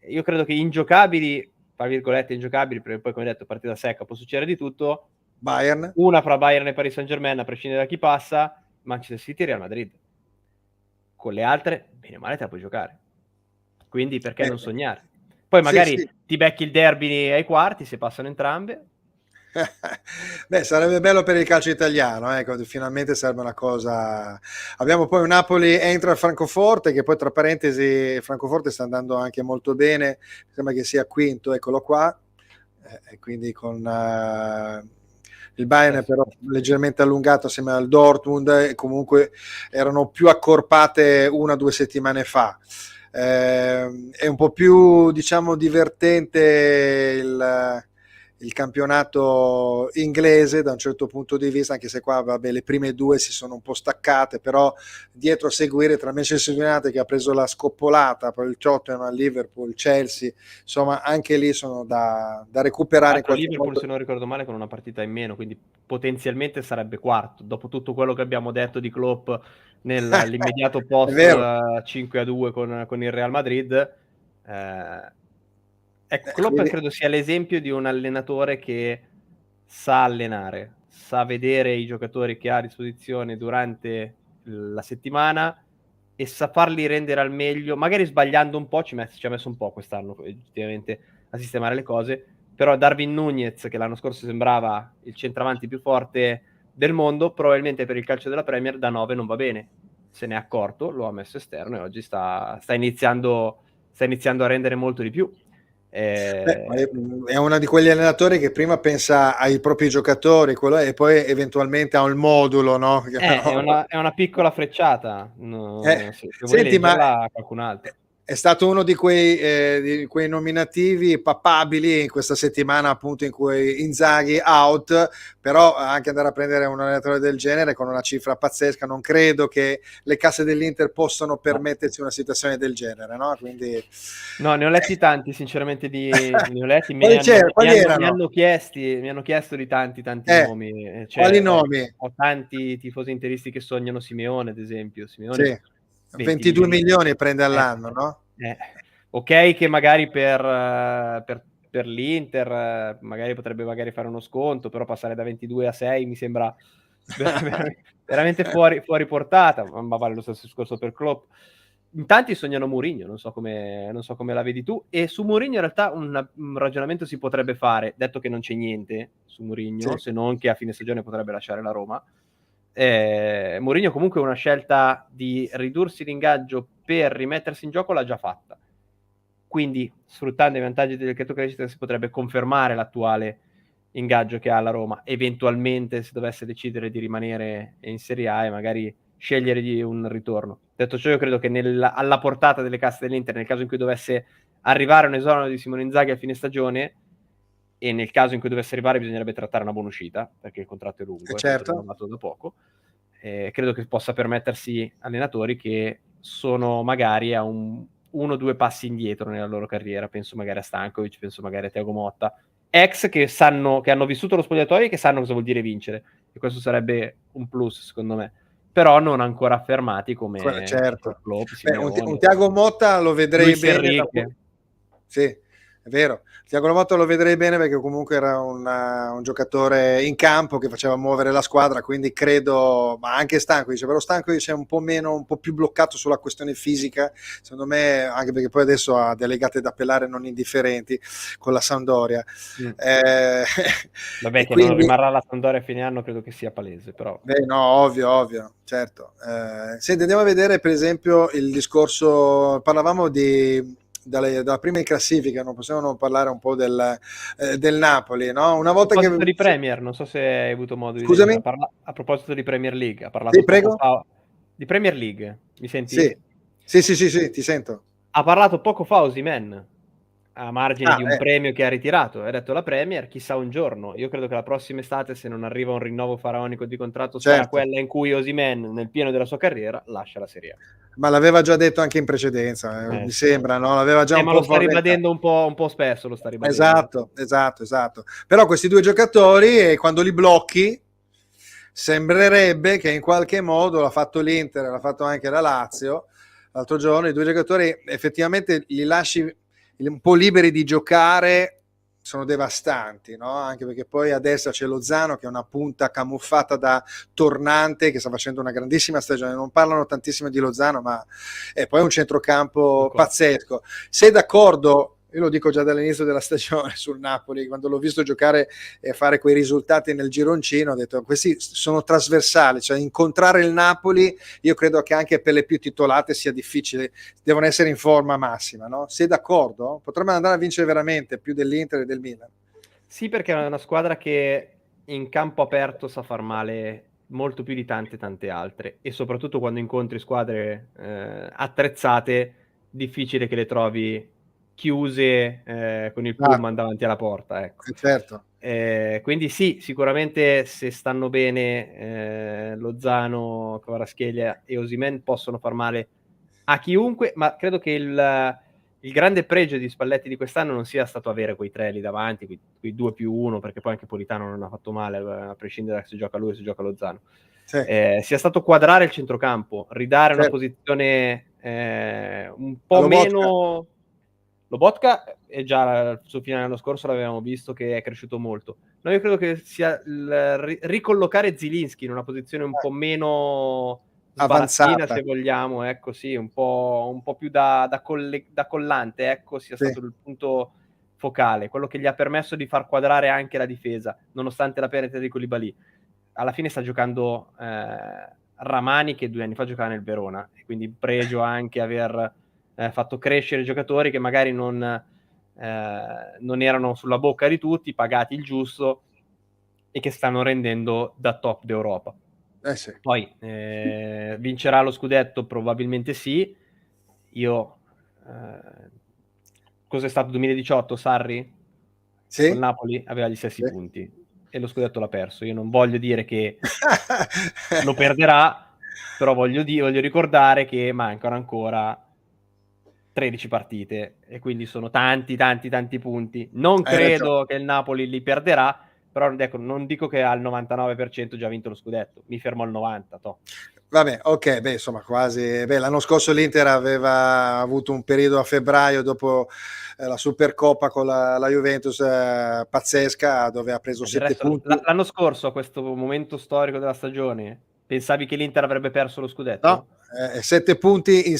Io credo che ingiocabili, tra virgolette ingiocabili, perché poi, come detto, partita secca, può succedere di tutto. Bayern, una fra Bayern e Paris Saint-Germain, a prescindere da chi passa, Manchester City e Real Madrid. Con le altre, bene o male, te la puoi giocare. Quindi perché non sognare? Poi magari ti becchi il derby ai quarti, se passano entrambe. Beh, sarebbe bello per il calcio italiano, ecco, finalmente sarebbe una cosa. Abbiamo poi un Napoli entra a Francoforte, che poi, tra parentesi, Francoforte sta andando anche molto bene, sembra che sia quinto, eccolo qua, quindi con il Bayern però leggermente allungato assieme al Dortmund, e comunque erano più accorpate 1 o 2 settimane fa. È un po' più, diciamo, divertente il campionato inglese da un certo punto di vista, anche se qua, vabbè, le prime due si sono un po' staccate, però dietro a seguire tra Manchester United, che ha preso la scoppolata, poi il Tottenham, Liverpool, Chelsea, insomma anche lì sono da recuperare in qualche Liverpool, modo. se non ricordo male, con una partita in meno, quindi potenzialmente sarebbe quarto, dopo tutto quello che abbiamo detto di Klopp nell'immediato post 5-2 con il Real Madrid. Klopp credo sia l'esempio di un allenatore che sa allenare, sa vedere i giocatori che ha a disposizione durante la settimana e sa farli rendere al meglio, magari sbagliando un po', ci ha messo un po' quest'anno effettivamente a sistemare le cose, però Darwin Núñez, che l'anno scorso sembrava il centravanti più forte del mondo, probabilmente per il calcio della Premier da 9 non va bene, se ne è accorto, lo ha messo esterno e oggi sta iniziando a rendere molto di più. È uno di quegli allenatori che prima pensa ai propri giocatori e poi eventualmente ha il modulo, no? È una piccola frecciata, se vuoi leggerla a qualcun altro. È stato uno di quei nominativi papabili in questa settimana, appunto, in cui Inzaghi out, però anche andare a prendere un allenatore del genere con una cifra pazzesca, non credo che le casse dell'Inter possano permettersi una situazione del genere, no? Quindi no, ne ho letti tanti, sinceramente, ne ho letti, mi hanno chiesto di tanti nomi. Quali nomi? Ho tanti tifosi interisti che sognano Simeone, ad esempio. Simeone, sì. 22 milioni prende all'anno, no? Ok, che magari per l'Inter magari potrebbe fare uno sconto, però passare da 22 a 6 mi sembra veramente fuori portata, ma vale lo stesso discorso per Klopp. In tanti sognano Mourinho, non so come la vedi tu, e su Mourinho in realtà un ragionamento si potrebbe fare, detto che non c'è niente su Mourinho, se non che a fine stagione potrebbe lasciare la Roma. Mourinho comunque una scelta di ridursi l'ingaggio per rimettersi in gioco l'ha già fatta, quindi sfruttando i vantaggi del decreto crescita si potrebbe confermare l'attuale ingaggio che ha la Roma, eventualmente se dovesse decidere di rimanere in Serie A e magari scegliere di un ritorno. Detto ciò, io credo che alla portata delle casse dell'Inter, nel caso in cui dovesse arrivare un esonero di Simone Inzaghi a fine stagione e nel caso in cui dovesse arrivare bisognerebbe trattare una buona uscita, perché il contratto è lungo, è stato rinnovato da poco. Credo che possa permettersi allenatori che sono magari a 1 o 2 passi indietro nella loro carriera, penso magari a Stankovic, penso magari a Thiago Motta, ex che hanno vissuto lo spogliatoio e che sanno cosa vuol dire vincere, e questo sarebbe un plus secondo me, però non ancora affermati come certo. Klopp, Simeone. Un Thiago Motta lo vedrei Luis bene Enrique. Sì, è vero. Thiago Motta lo vedrei bene perché comunque era un giocatore in campo che faceva muovere la squadra, quindi credo, ma anche Stankovic, però Stankovic è un po' più bloccato sulla questione fisica, secondo me, anche perché poi adesso ha delle legate da pelare non indifferenti con la Sampdoria. Vabbè, che quindi non rimarrà la Sampdoria a fine anno credo che sia palese, però. No, ovvio, certo. Senti, andiamo a vedere per esempio il discorso, parlavamo dalla prima in classifica, non possiamo non parlare un po' del Napoli, no? Una volta che di Premier, non so se hai avuto modo di Scusami? a proposito di Premier League, ha parlato Sì, prego? poco fa di Premier League, mi senti? Sì, ti sento. Ha parlato poco fa Osimhen, a margine di un premio che ha ritirato, ha detto la Premier, chissà un giorno, io credo che la prossima estate, se non arriva un rinnovo faraonico di contratto, sarà quella in cui Osimhen, nel pieno della sua carriera, lascia la Serie A. Ma l'aveva già detto anche in precedenza, mi sembra, no? L'aveva già un ma po' lo sta ribadendo un po' spesso, lo sta ribadendo. Esatto. Però questi due giocatori, quando li blocchi, sembrerebbe che in qualche modo l'ha fatto l'Inter, l'ha fatto anche la Lazio l'altro giorno, i due giocatori effettivamente li lasci un po' liberi di giocare, sono devastanti, no? Anche perché poi a destra c'è Lozano che è una punta camuffata da tornante che sta facendo una grandissima stagione, non parlano tantissimo di Lozano, ma è poi un centrocampo pazzesco. Sei d'accordo? Io lo dico già dall'inizio della stagione sul Napoli, quando l'ho visto giocare e fare quei risultati nel gironcino, ho detto questi sono trasversali, cioè incontrare il Napoli io credo che anche per le più titolate sia difficile, devono essere in forma massima, no? Sei d'accordo? Potrebbero andare a vincere veramente più dell'Inter e del Milan. Sì, perché è una squadra che in campo aperto sa far male molto più di tante altre, e soprattutto quando incontri squadre attrezzate, difficile che le trovi chiuse con il pullman davanti alla porta, ecco. Certo. Quindi sì, sicuramente se stanno bene Lozano, Kvaratskhelia e Osimhen possono far male a chiunque, ma credo che il grande pregio di Spalletti di quest'anno non sia stato avere quei tre lì davanti, quei 2+1, perché poi anche Politano non ha fatto male, a prescindere da se gioca lui o se gioca Lozano. Sia stato quadrare il centrocampo, ridare una posizione un po' meno... Lobotka è già sul finale dell'anno scorso, l'avevamo visto che è cresciuto molto. No, io credo che sia ricollocare Zilinski in una posizione un po' meno sbarazzina, se vogliamo, ecco, sì, un po' più da collante, ecco, sia stato il punto focale, quello che gli ha permesso di far quadrare anche la difesa, nonostante la perdita di Koulibaly. Alla fine sta giocando Ramani, che 2 anni fa giocava nel Verona, e quindi pregio anche aver fatto crescere i giocatori che magari non erano sulla bocca di tutti, pagati il giusto e che stanno rendendo da top d'Europa. Poi vincerà lo scudetto? Probabilmente sì. Io cos'è stato 2018 Sarri? Sì. Col Napoli aveva gli stessi punti e lo scudetto l'ha perso. Io non voglio dire che lo perderà, però voglio ricordare che mancano ancora 13 partite e quindi sono tanti punti. Non credo che il Napoli li perderà, però ecco, non dico che al 99% già vinto lo scudetto, mi fermo al 90%. Vabbè, ok, insomma quasi. L'anno scorso l'Inter aveva avuto un periodo a febbraio dopo la Supercoppa con la Juventus pazzesca, dove ha preso 7 punti. L'anno scorso, a questo momento storico della stagione, pensavi che l'Inter avrebbe perso lo scudetto? No, 7 punti in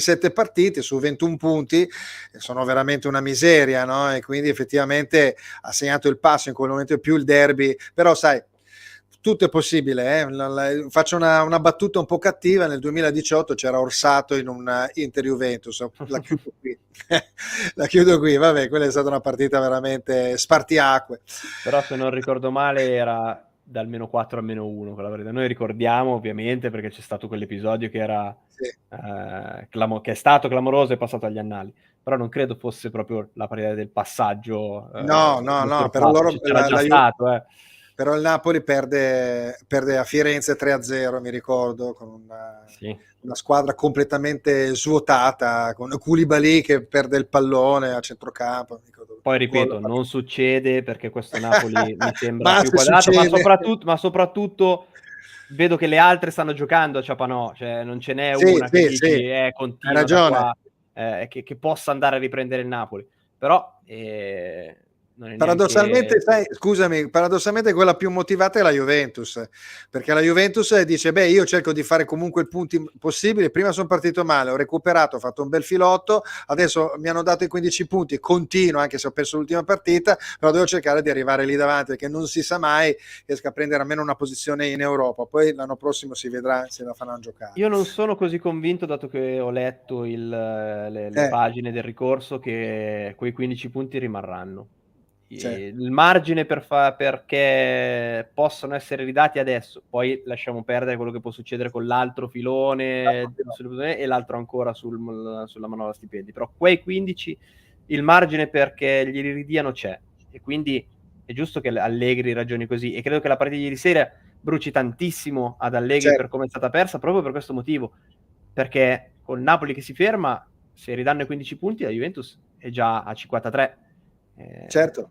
7 partite su 21 punti sono veramente una miseria, no? E quindi effettivamente ha segnato il passo in quel momento, più il derby, però sai, tutto è possibile. Faccio una battuta un po' cattiva: nel 2018 c'era Orsato in un Inter-Juventus, la chiudo qui, vabbè, quella è stata una partita veramente spartiacque. Però se non ricordo male era dal -4 al -1 con la partita. Noi ricordiamo ovviamente, perché c'è stato quell'episodio che era Sì. che è stato clamoroso e passato agli annali, però non credo fosse proprio la partita del passaggio No, però usurpato. loro C'era già stato, però il Napoli perde a Firenze 3-0, mi ricordo, con una squadra completamente svuotata, con Koulibaly che perde il pallone a centrocampo. Poi ripeto, non succede, perché questo Napoli mi sembra Ma più se quadrato, succede, ma soprattutto vedo che le altre stanno giocando a Ciapanò, cioè non ce n'è sì, una che sì, sì, dici hai continua da ragione. qua, che possa andare a riprendere il Napoli. Però non è Paradossalmente, neanche... sai, scusami, paradossalmente quella più motivata è la Juventus, perché la Juventus dice: beh, io cerco di fare comunque il punti possibile, prima sono partito male, ho recuperato, ho fatto un bel filotto, adesso mi hanno dato i 15 punti, continuo anche se ho perso l'ultima partita, però devo cercare di arrivare lì davanti, perché non si sa mai, riesco a prendere almeno una posizione in Europa, poi l'anno prossimo si vedrà se la faranno giocare. Io non sono così convinto, dato che ho letto le pagine del ricorso, che quei 15 punti rimarranno. Il margine perché possono essere ridati adesso, poi lasciamo perdere quello che può succedere con l'altro filone e l'altro ancora sulla manovra stipendi, però quei 15 il margine perché glieli ridiano c'è, e quindi è giusto che Allegri ragioni così, e credo che la partita di ieri sera bruci tantissimo ad Allegri per come è stata persa, proprio per questo motivo, perché col Napoli che si ferma, se ridanno i 15 punti la Juventus è già a 53. Certo.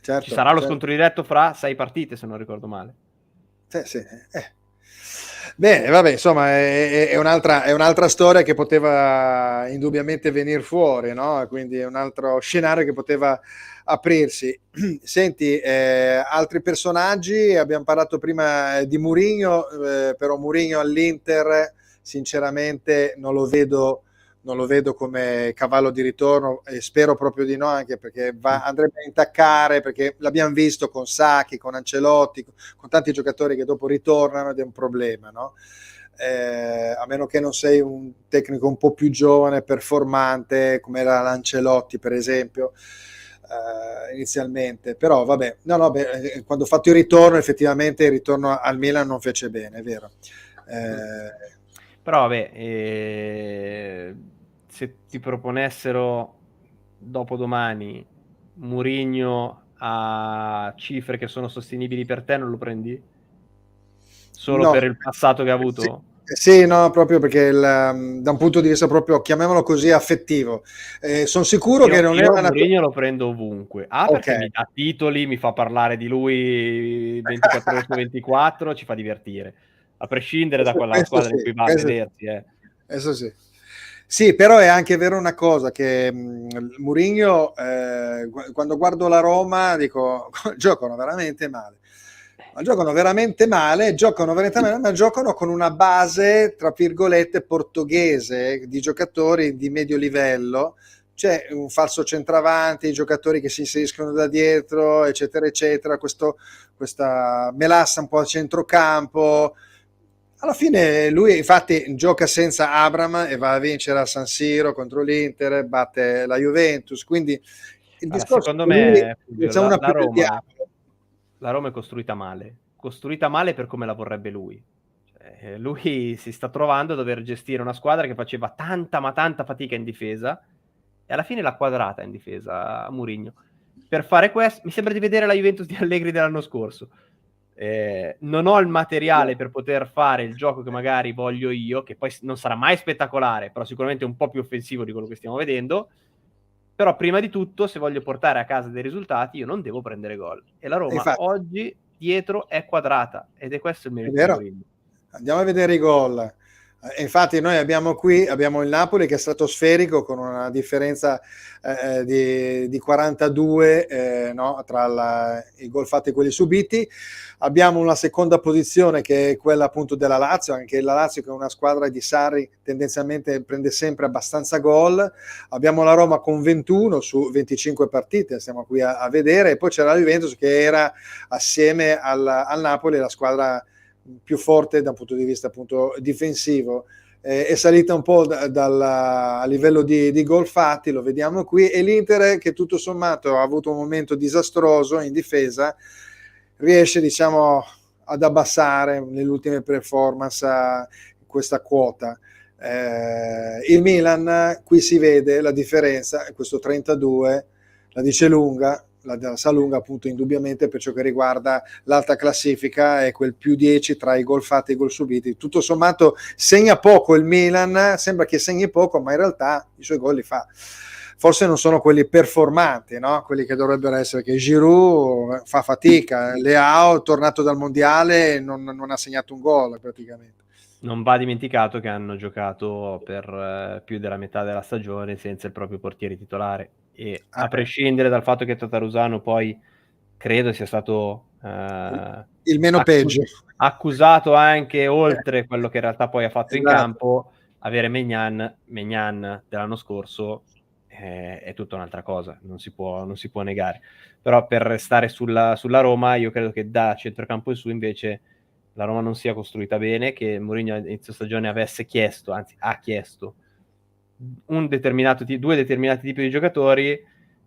Ci sarà lo scontro diretto fra 6 partite, se non ricordo male. Sì. Bene, vabbè, insomma, è un'altra storia che poteva indubbiamente venire fuori, no? Quindi è un altro scenario che poteva aprirsi. Senti, altri personaggi, abbiamo parlato prima di Mourinho, però Mourinho all'Inter, sinceramente non lo vedo come cavallo di ritorno, e spero proprio di no, anche perché andrebbe a intaccare, perché l'abbiamo visto con Sacchi, con Ancelotti, con tanti giocatori che dopo ritornano ed è un problema, no? A meno che non sei un tecnico un po' più giovane, performante, come era l'Ancelotti per esempio, inizialmente. Però vabbè, quando ho fatto il ritorno, effettivamente il ritorno al Milan non fece bene, è vero. Però vabbè, se ti proponessero dopodomani Mourinho a cifre che sono sostenibili per te, non lo prendi? Solo per il passato che ha avuto? Sì, no, proprio perché da un punto di vista proprio, chiamiamolo così, affettivo. Sono sicuro che non è una... Mourinho lo prendo ovunque. Perché mi dà titoli, mi fa parlare di lui 24 ore su 24, ci fa divertire. A prescindere da quella squadra in cui va a vedersi. Questo sì. Sì, però è anche vero una cosa, che Mourinho, quando guardo la Roma, dico, giocano veramente male. Ma giocano veramente male, ma giocano con una base, tra virgolette, portoghese, di giocatori di medio livello. C'è un falso centravanti, giocatori che si inseriscono da dietro, eccetera, eccetera, questa melassa un po' a centrocampo. Alla fine lui infatti gioca senza Abraham e va a vincere a San Siro contro l'Inter, batte la Juventus, quindi il discorso secondo è che lui me, Fulvio, c'è una più del diavolo. La Roma è costruita male per come la vorrebbe lui. Cioè, lui si sta trovando a dover gestire una squadra che faceva tanta ma tanta fatica in difesa, e alla fine l'ha quadrata in difesa a Mourinho. Per fare questo, mi sembra di vedere la Juventus di Allegri dell'anno scorso. Non ho il materiale per poter fare il gioco che magari voglio io, che poi non sarà mai spettacolare, però sicuramente un po' più offensivo di quello che stiamo vedendo. Però prima di tutto, se voglio portare a casa dei risultati, io non devo prendere gol. E la Roma oggi dietro è quadrata, ed è questo il merito di Mourinho. Andiamo a vedere i gol. Infatti noi abbiamo il Napoli che è stratosferico, con una differenza di 42 no? Tra i gol fatti e quelli subiti. Abbiamo una seconda posizione che è quella appunto della Lazio, anche la Lazio, che è una squadra di Sarri, tendenzialmente prende sempre abbastanza gol. Abbiamo la Roma con 21 su 25 partite, stiamo qui a vedere, e poi c'era la Juventus che era assieme al Napoli la squadra più forte dal punto di vista appunto difensivo. È salita un po' a livello di gol fatti, lo vediamo qui, e l'Inter, che tutto sommato ha avuto un momento disastroso in difesa, riesce, diciamo, ad abbassare nelle ultime performance questa quota. Il Milan, qui si vede la differenza, questo 32 la dice lunga, la sa lunga appunto indubbiamente per ciò che riguarda l'alta classifica e quel più 10 tra i gol fatti e i gol subiti. Tutto sommato segna poco il Milan, sembra che segni poco, ma in realtà i suoi gol li fa. Forse non sono quelli performanti, no? Quelli che dovrebbero essere, che Giroud fa fatica, Leao tornato dal mondiale non ha segnato un gol praticamente. Non va dimenticato che hanno giocato per più della metà della stagione senza il proprio portiere titolare e a prescindere dal fatto che Tatarusano poi credo sia stato il meno peggio, accusato anche oltre quello che in realtà poi ha fatto in esatto. campo, avere Maignan dell'anno scorso è tutta un'altra cosa, non si può negare. Però per restare sulla Roma, io credo che da centrocampo in su invece la Roma non sia costruita bene, che Mourinho a inizio stagione avesse chiesto, anzi ha chiesto due determinati tipi di giocatori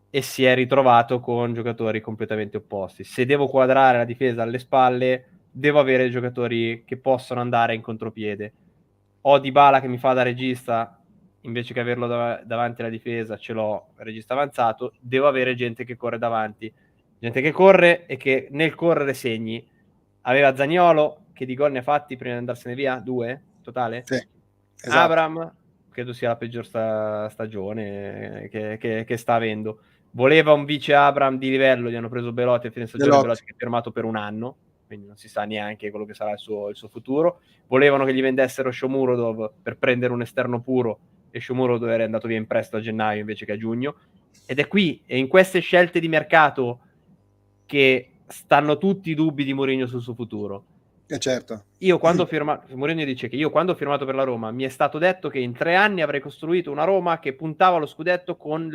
e si è ritrovato con giocatori completamente opposti. Se devo quadrare la difesa alle spalle, devo avere giocatori che possono andare in contropiede. Ho Dybala che mi fa da regista, invece che averlo davanti alla difesa, ce l'ho regista avanzato, devo avere gente che corre davanti, gente che corre e che nel correre segni. Aveva Zaniolo, che di gol ne ha fatti prima di andarsene via, 2 totale. Sì, esatto. Abram, credo sia la peggior stagione che sta avendo. Voleva un vice Abram di livello, gli hanno preso Belotti a fine stagione, Belotti che è firmato per un anno, quindi non si sa neanche quello che sarà il suo futuro. Volevano che gli vendessero Shomurodov per prendere un esterno puro e Shomurodov era andato via in prestito a gennaio invece che a giugno. Ed è qui, e in queste scelte di mercato che stanno tutti i dubbi di Mourinho sul suo futuro. Certo. Io quando ho firmato, Mourinho dice che io quando ho firmato per la Roma mi è stato detto che in 3 anni avrei costruito una Roma che puntava allo scudetto con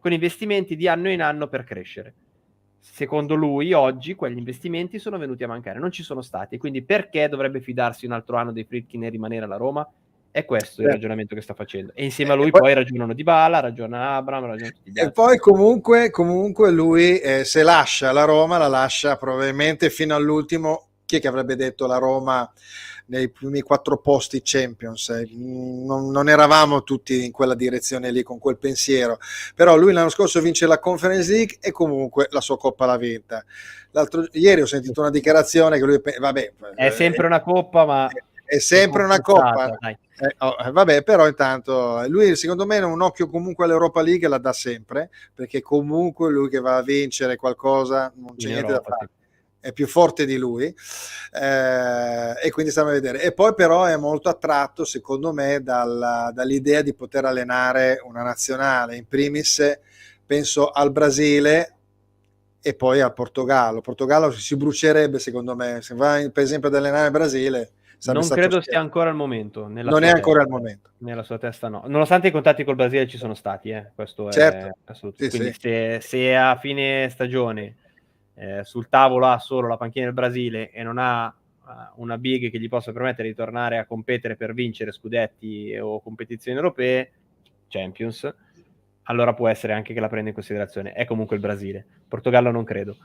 investimenti di anno in anno per crescere. Secondo lui oggi quegli investimenti sono venuti a mancare, non ci sono stati, quindi perché dovrebbe fidarsi un altro anno dei Friedkin e rimanere alla Roma? È questo il ragionamento che sta facendo. E insieme a lui poi ragionano Dybala, ragiona Abram, ragionano tutti gli altri. E poi comunque lui se lascia la Roma, la lascia probabilmente fino all'ultimo. Chi è che avrebbe detto la Roma nei primi 4 posti Champions? Non eravamo tutti in quella direzione lì con quel pensiero, però lui l'anno scorso vince la Conference League e comunque la sua Coppa l'ha vinta. Ieri ho sentito una dichiarazione che lui, vabbè, è sempre una coppa, ma è sempre una coppa. Vabbè, però intanto lui secondo me un occhio comunque all'Europa League la dà sempre, perché comunque lui che va a vincere qualcosa non c'è niente da fare, è più forte di lui, e quindi stiamo a vedere. E poi però è molto attratto secondo me dall'idea di poter allenare una nazionale, in primis penso al Brasile e poi al Portogallo si brucerebbe secondo me se va per esempio ad allenare il Brasile. Non credo sia ancora il momento. Non è ancora il momento. Nella sua testa no. Nonostante i contatti col Brasile ci sono stati, questo certo. è assoluto. Sì, quindi sì. Se a fine stagione sul tavolo ha solo la panchina del Brasile e non ha una big che gli possa permettere di tornare a competere per vincere scudetti o competizioni europee, Champions, allora può essere anche che la prenda in considerazione. È comunque il Brasile. Portogallo non credo.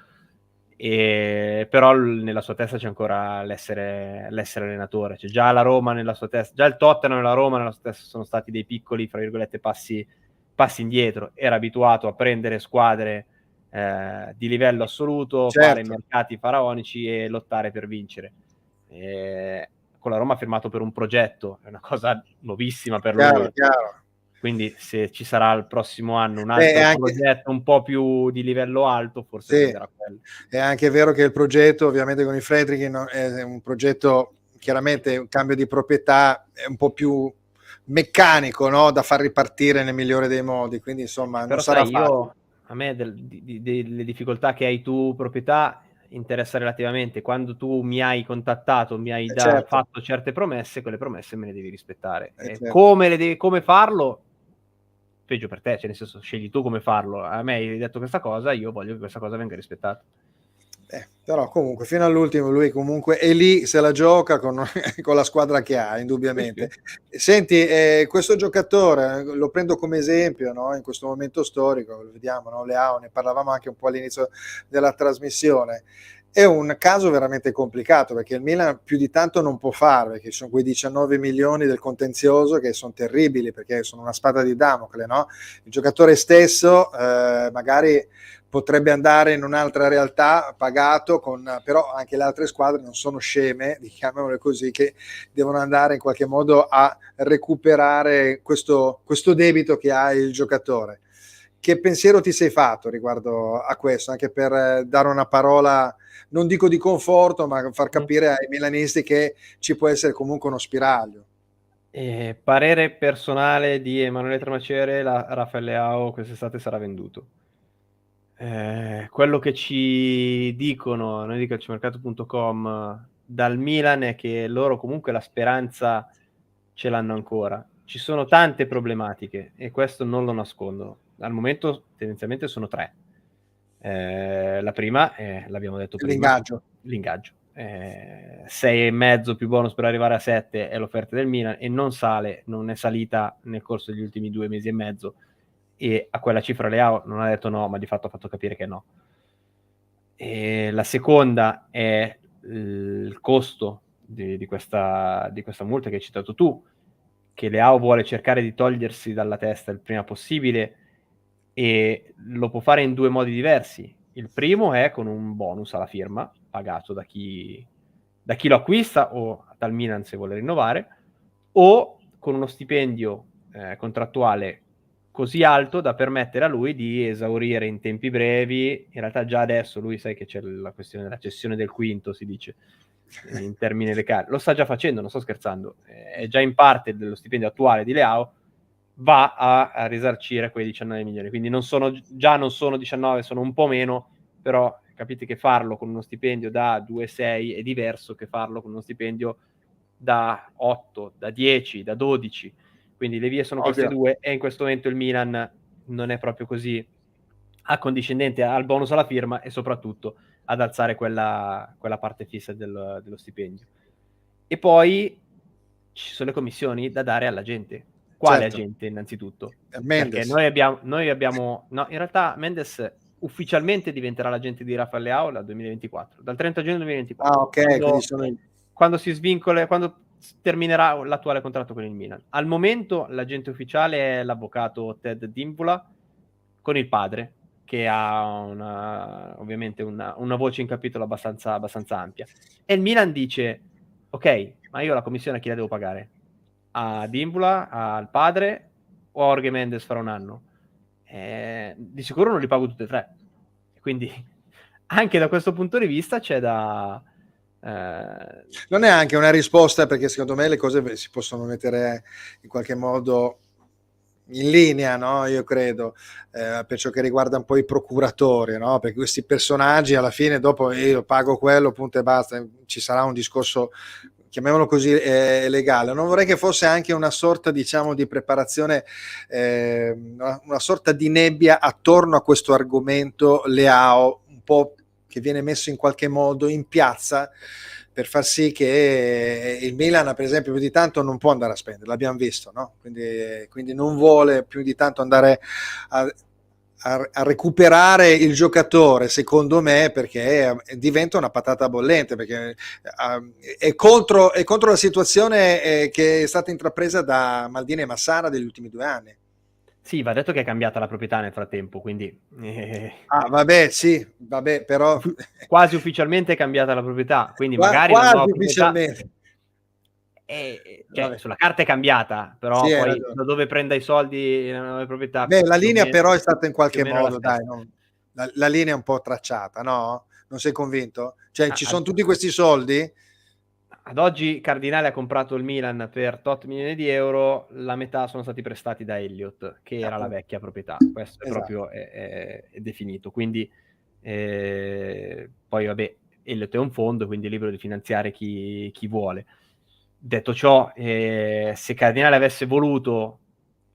Però nella sua testa c'è ancora l'essere allenatore, c'è già la Roma nella sua testa, già il Tottenham e la Roma nella sua testa sono stati dei piccoli, fra virgolette, passi indietro. Era abituato a prendere squadre di livello assoluto, fare mercati faraonici e lottare per vincere. Con la Roma ha firmato per un progetto, è una cosa nuovissima per lui. Chiaro. Quindi se ci sarà il prossimo anno un altro progetto un po' più di livello alto, forse prenderà quello. È anche vero che il progetto, ovviamente con i Friedkin, è un progetto, chiaramente un cambio di proprietà, è un po' più meccanico, no? Da far ripartire nel migliore dei modi, quindi insomma non sarà facile. A me delle difficoltà che hai tu proprietà interessa relativamente. Quando tu mi hai contattato, mi hai fatto certe promesse, quelle promesse me le devi rispettare. Come farlo? Peggio per te, cioè nel senso scegli tu come farlo. A me hai detto questa cosa, io voglio che questa cosa venga rispettata. Però comunque fino all'ultimo lui comunque è lì, se la gioca con la squadra che ha, indubbiamente. Senti, questo giocatore lo prendo come esempio, no? In questo momento storico, lo vediamo, no? Leao, ne parlavamo anche un po' all'inizio della trasmissione. È un caso veramente complicato, perché il Milan più di tanto non può fare, perché ci sono quei 19 milioni del contenzioso che sono terribili, perché sono una spada di Damocle, no? Il giocatore stesso magari potrebbe andare in un'altra realtà pagato, però anche le altre squadre non sono sceme, diciamole così, che devono andare in qualche modo a recuperare questo debito che ha il giocatore. Che pensiero ti sei fatto riguardo a questo, anche per dare una parola, non dico di conforto, ma far capire ai milanisti che ci può essere comunque uno spiraglio? Parere personale di Emanuele Tramaciere, Rafael Leao quest'estate sarà venduto. Quello che ci dicono, noi di calciomercato.com, dal Milan è che loro comunque la speranza ce l'hanno ancora. Ci sono tante problematiche e questo non lo nascondono. Al momento tendenzialmente sono 3. La prima è, l'abbiamo detto prima, L'ingaggio. l'ingaggio. 6,5 più bonus per arrivare a 7 è l'offerta del Milan e non sale, non è salita nel corso degli ultimi 2 mesi e mezzo, e a quella cifra Leao non ha detto no, ma di fatto ha fatto capire che no. E la seconda è il costo di questa multa che hai citato tu, che Leao vuole cercare di togliersi dalla testa il prima possibile, e lo può fare in 2 modi diversi. Il primo è con un bonus alla firma, pagato da chi lo acquista o dal Milan se vuole rinnovare, o con uno stipendio contrattuale così alto da permettere a lui di esaurire in tempi brevi. In realtà già adesso lui, sai che c'è la questione della cessione del quinto, si dice in termini legali, lo sta già facendo, non sto scherzando, è già in parte dello stipendio attuale di Leao, va a risarcire quei 19 milioni, quindi non sono 19, sono un po' meno, però capite che farlo con uno stipendio da 2,6 è diverso che farlo con uno stipendio da 8, da 10, da 12, quindi le vie sono queste Ovvio. due, e in questo momento il Milan non è proprio così accondiscendente al bonus alla firma e soprattutto ad alzare quella parte fissa dello stipendio. E poi ci sono le commissioni da dare alla gente. Quale Certo. agente innanzitutto? Perché Mendes. noi abbiamo no, in realtà Mendes ufficialmente diventerà l'agente di Rafael Leao dal 2024, dal 30 giugno 2024, Ok, quindi sono quando si svincola, quando terminerà l'attuale contratto con il Milan. Al momento l'agente ufficiale è l'avvocato Ted Dimbula, con il padre, che ha ovviamente una voce in capitolo abbastanza ampia. E il Milan dice: ok, ma io la commissione a chi la devo pagare? A Dimbula, al padre o a Jorge Mendes fra un anno? Di sicuro non li pago tutti e 3. Quindi anche da questo punto di vista c'è da... Non è anche una risposta, perché secondo me le cose si possono mettere in qualche modo in linea, no? Io credo, per ciò che riguarda un po' i procuratori, no? Perché questi personaggi alla fine dopo io pago quello, punto e basta, ci sarà un discorso, chiamiamolo così, legale. Non vorrei che fosse anche una sorta, diciamo, di preparazione, una sorta di nebbia attorno a questo argomento Leao, un po' che viene messo in qualche modo in piazza per far sì che il Milan, per esempio, più di tanto non può andare a spendere, l'abbiamo visto, no? Quindi non vuole più di tanto andare a recuperare il giocatore, secondo me, perché diventa una patata bollente, perché è contro la situazione che è stata intrapresa da Maldini e Massara degli ultimi 2 anni. Sì, va detto che è cambiata la proprietà nel frattempo, quindi Vabbè, sì, vabbè, però quasi ufficialmente è cambiata la proprietà, quindi magari la nuova quasi proprietà ufficialmente. cioè Vabbè. sulla carta è cambiata, Sì, però hai poi ragione. da dove prenda i soldi la nuova proprietà Beh, la più o linea meno, però è stata in più o qualche meno la modo, stessa. dai, la linea è un po' tracciata, no? Non sei convinto? Cioè, ci sono tutti questi soldi? Ad oggi Cardinale ha comprato il Milan per tot milioni di euro, la metà sono stati prestati da Elliott, che era la Appunto. vecchia proprietà. Questo è Esatto. proprio è definito. Quindi poi vabbè, Elliott è un fondo, quindi è libero di finanziare chi vuole. Detto ciò, se Cardinale avesse voluto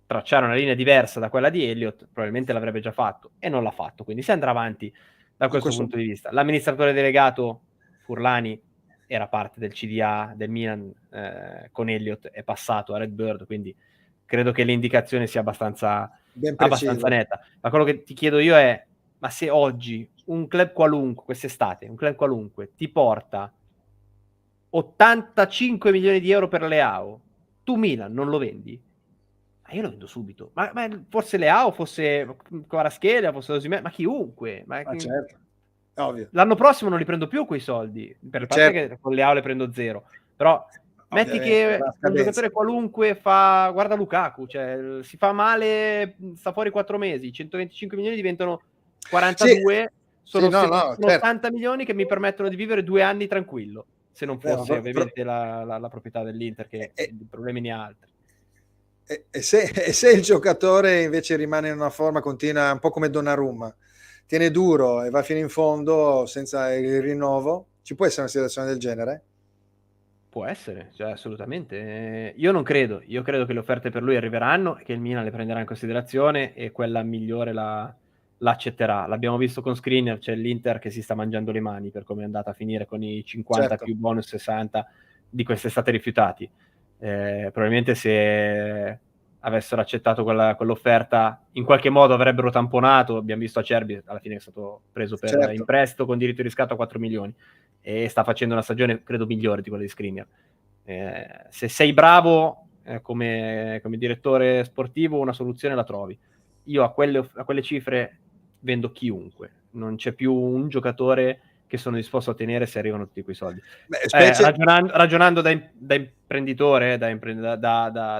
tracciare una linea diversa da quella di Elliott, probabilmente l'avrebbe già fatto, e non l'ha fatto. Quindi si andrà avanti da In questo questo punto di vista. L'amministratore delegato Furlani era parte del CDA del Milan, con Elliott è passato a Redbird, quindi credo che l'indicazione sia abbastanza ben preciso. netta. Ma quello che ti chiedo io è: ma se oggi un club qualunque, quest'estate, un club qualunque ti porta 85 milioni di euro per Leao, tu Milan non lo vendi? Ma io lo vendo subito. Ma forse Leao, fosse Kvaratskhelia, fosse Osimhen, ma chiunque. Ma certo, ovvio. L'anno prossimo non li prendo più quei soldi, per parte Certo, che con Leao le prendo zero. Però metti ovviamente, che la un scadenza. giocatore qualunque fa, guarda Lukaku, cioè si fa male, sta fuori 4 mesi, 125 milioni diventano Sì, 42, sì, sono, no, no, sono certo. 80 milioni che mi permettono di vivere 2 anni tranquillo, se non Ma fosse ovviamente la proprietà dell'Inter, che e problemi ne ha altri. se il giocatore invece rimane in una forma continua, un po' come Donnarumma, tiene duro e va fino in fondo senza il rinnovo, ci può essere una situazione del genere? Può essere, cioè assolutamente. Io non credo, io credo che le offerte per lui arriveranno e che il Milan le prenderà in considerazione e quella migliore l'accetterà. L'abbiamo visto con Skriniar, c'è l'Inter che si sta mangiando le mani per come è andata a finire con i 50 Certo, più bonus 60 di quest'estate rifiutati. Probabilmente se avessero accettato quell'offerta, in qualche modo avrebbero tamponato. Abbiamo visto Acerbi, alla fine è stato preso in certo. prestito con diritto di riscatto a 4 milioni e sta facendo una stagione credo migliore di quella di Skriniar. Se sei bravo come direttore sportivo una soluzione la trovi. Io a quelle cifre vendo chiunque, non c'è più un giocatore che sono disposto a tenere se arrivano tutti quei soldi. Beh, specie Ragionando da imprenditore, da sì, sì,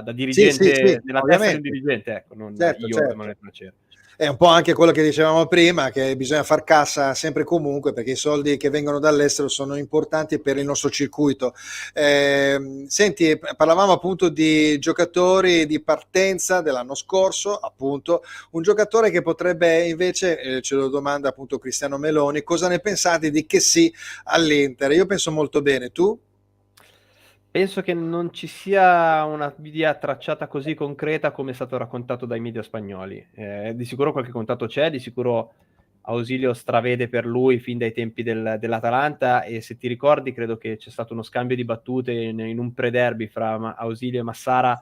sì, dirigente, nella testa di un ovviamente. dirigente, ecco, non Certo, io certo. Emanuele Placero. È un po' anche quello che dicevamo prima, che bisogna far cassa sempre e comunque, perché i soldi che vengono dall'estero sono importanti per il nostro circuito. Senti, parlavamo appunto di giocatori di partenza dell'anno scorso, appunto, un giocatore che potrebbe invece, ce lo domanda appunto Cristiano Meloni, cosa ne pensate di Kessie all'Inter? Io penso molto bene, tu? Penso che non ci sia una via tracciata così concreta come è stato raccontato dai media spagnoli. Di sicuro qualche contatto c'è, di sicuro Ausilio stravede per lui fin dai tempi dell'Atalanta e se ti ricordi credo che c'è stato uno scambio di battute in un pre-derby fra Ausilio e Massara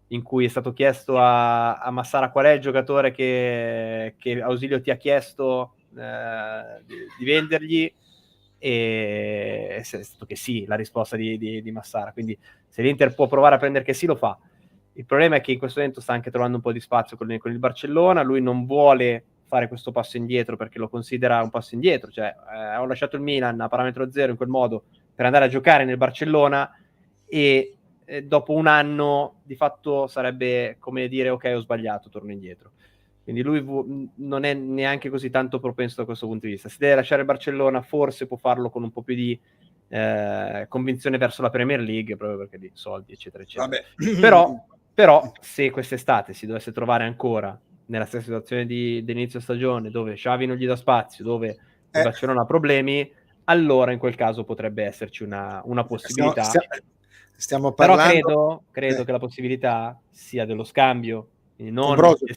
in cui è stato chiesto a Massara qual è il giocatore che Ausilio ti ha chiesto di vendergli e è stato che sì, la risposta di Massara. Quindi se l'Inter può provare a prendere che sì, lo fa. Il problema è che in questo momento sta anche trovando un po' di spazio con il Barcellona, lui non vuole fare questo passo indietro perché lo considera un passo indietro, cioè ho lasciato il Milan a parametro zero in quel modo per andare a giocare nel Barcellona e dopo un anno di fatto sarebbe come dire ok, ho sbagliato, torno indietro. Quindi lui non è neanche così tanto propenso da questo punto di vista. Se deve lasciare Barcellona forse può farlo con un po' più di convinzione verso la Premier League, proprio perché di soldi eccetera eccetera. Vabbè. Però se quest'estate si dovesse trovare ancora nella stessa situazione dell'inizio stagione, dove Xavi non gli dà spazio, dove il Barcellona ha problemi, allora in quel caso potrebbe esserci una possibilità. Stiamo Però parlando credo che la possibilità sia dello scambio, quindi con non Brozovic.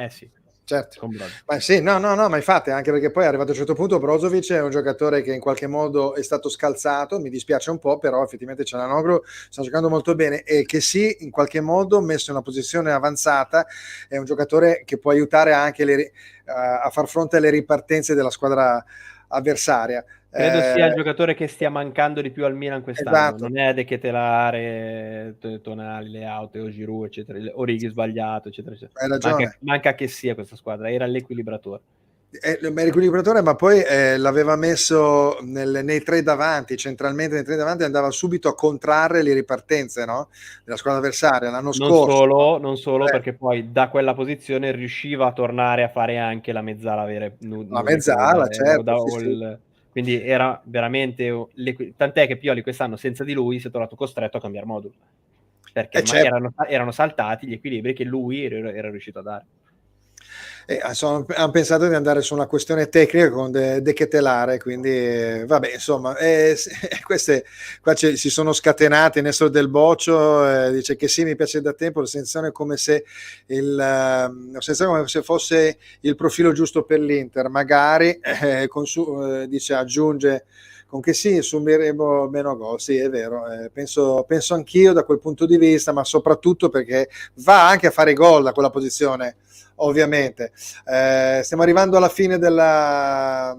sì, Certo, con Brozovic. ma sì, no, ma infatti, anche perché poi arrivato a un certo punto Brozovic è un giocatore che in qualche modo è stato scalzato, mi dispiace un po', però effettivamente Cialanoglu sta giocando molto bene e che sì, in qualche modo messo in una posizione avanzata, è un giocatore che può aiutare anche a far fronte alle ripartenze della squadra avversaria. Credo sia il giocatore che stia mancando di più al Milan quest'anno, Esatto, non è De Ketelare, Tonali, Leao, Teo Giroud, eccetera, Origi sbagliato, eccetera, eccetera. hai ragione. Manca che sia questa squadra, era l'equilibratore. L'equilibratore, ma poi l'aveva messo nei tre davanti, centralmente nei tre davanti, andava subito a contrarre le ripartenze, no? Della squadra avversaria l'anno scorso. Non solo perché poi da quella posizione riusciva a tornare a fare anche la mezzala vera La nudica, mezzala, certo, sì, sì. quindi era veramente tant'è che Pioli quest'anno senza di lui si è trovato costretto a cambiare modulo perché Certo. erano saltati gli equilibri che lui era riuscito a dare. Hanno pensato di andare su una questione tecnica con De Ketelare, quindi vabbè, insomma, queste qua si sono scatenate. Nessero del Boccio dice che sì, mi piace da tempo, la sensazione è come se fosse il profilo giusto per l'Inter, magari dice, aggiunge con che sì, subiremo meno gol, sì, è vero, penso anch'io da quel punto di vista, ma soprattutto perché va anche a fare gol da quella posizione, ovviamente. Stiamo arrivando alla fine della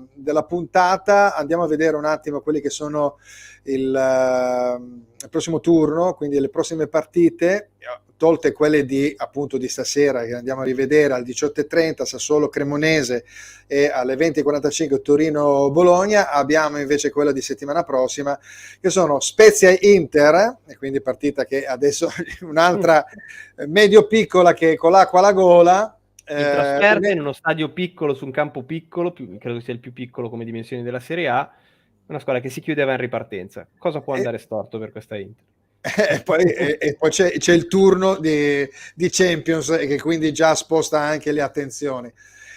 puntata, andiamo a vedere un attimo quelli che sono il prossimo turno, quindi le prossime partite, tolte quelle appunto di stasera che andiamo a rivedere al 18:30 Sassuolo Cremonese e alle 20:45 Torino Bologna. Abbiamo invece quella di settimana prossima che sono Spezia Inter, e quindi partita che adesso un'altra medio piccola che con l'acqua alla gola. In trasferta, in uno stadio piccolo, su un campo piccolo, credo sia il più piccolo come dimensioni della Serie A, una squadra che si chiude e va in ripartenza. Cosa può andare storto per questa Inter? E poi c'è il turno di Champions, che quindi già sposta anche le attenzioni.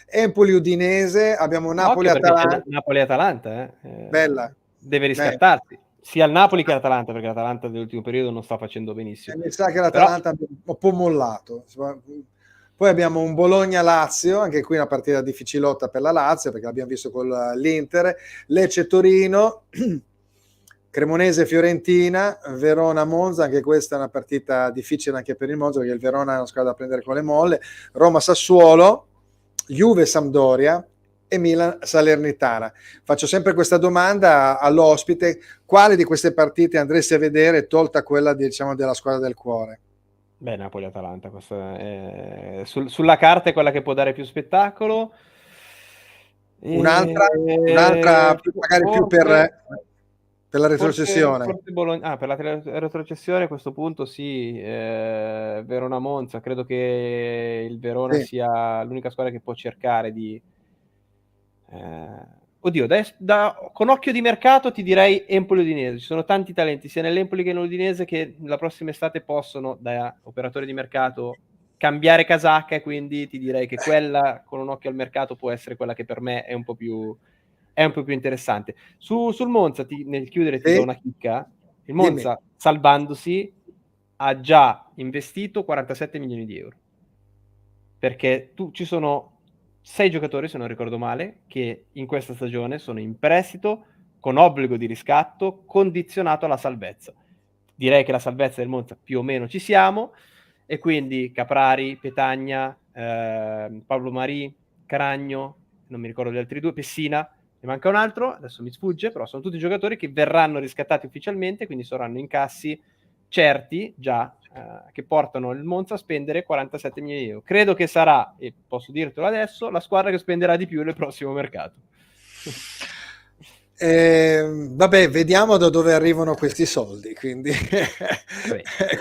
Empoli-Udinese, abbiamo Napoli-Atalanta. Napoli-Atalanta, Bella. deve riscattarsi. Sia il Napoli che l'Atalanta, perché l'Atalanta nell'ultimo periodo non sta facendo benissimo. Mi sa che l'Atalanta ha un po' mollato. Poi abbiamo un Bologna-Lazio, anche qui una partita difficilotta per la Lazio, perché l'abbiamo visto con l'Inter. Lecce-Torino, Cremonese-Fiorentina, Verona-Monza, anche questa è una partita difficile anche per il Monza, perché il Verona è una squadra da prendere con le molle. Roma-Sassuolo, Juve-Sampdoria e Milan-Salernitana. Faccio sempre questa domanda all'ospite: quale di queste partite andresti a vedere, tolta quella diciamo della squadra del cuore? Beh, Napoli-Atalanta, sulla carta è quella che può dare più spettacolo. Un'altra magari più per la retrocessione. Forse Bologna, per la retrocessione a questo punto sì, Verona-Monza, credo che il Verona sia l'unica squadra che può cercare di... Oddio, con occhio di mercato ti direi Empoli-Udinese. Ci sono tanti talenti sia nell'Empoli che nell'Udinese che la prossima estate possono, da operatore di mercato, cambiare casacca, e quindi ti direi che quella con un occhio al mercato può essere quella che per me è un po' più interessante. Sul Monza, nel chiudere ti do una chicca. Il Monza, salvandosi, ha già investito 47 milioni di euro, perché ci sono 6 giocatori, se non ricordo male, che in questa stagione sono in prestito con obbligo di riscatto condizionato alla salvezza. Direi che la salvezza del Monza più o meno ci siamo, e quindi Caprari, Petagna, Pablo Marì, Caragno, non mi ricordo gli altri due, Pessina, ne manca un altro, adesso mi sfugge, però sono tutti giocatori che verranno riscattati ufficialmente, quindi saranno incassi certi già, che portano il Monza a spendere 47 milioni di euro. Credo che sarà, e posso dirtelo adesso, la squadra che spenderà di più nel prossimo mercato. Vabbè, vediamo da dove arrivano questi soldi, quindi,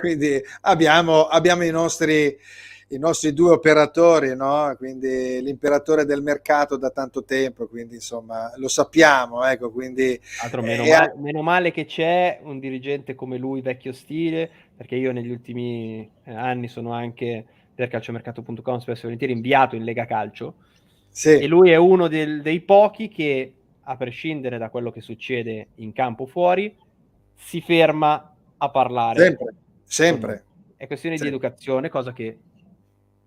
quindi abbiamo i nostri due operatori, no? Quindi l'imperatore del mercato da tanto tempo, quindi insomma lo sappiamo, ecco, quindi meno male che c'è un dirigente come lui, vecchio stile, perché io negli ultimi anni sono anche per calciomercato.com spesso e volentieri inviato in Lega Calcio, e lui è uno dei pochi che, a prescindere da quello che succede in campo fuori, si ferma a parlare sempre. È questione di educazione, cosa che,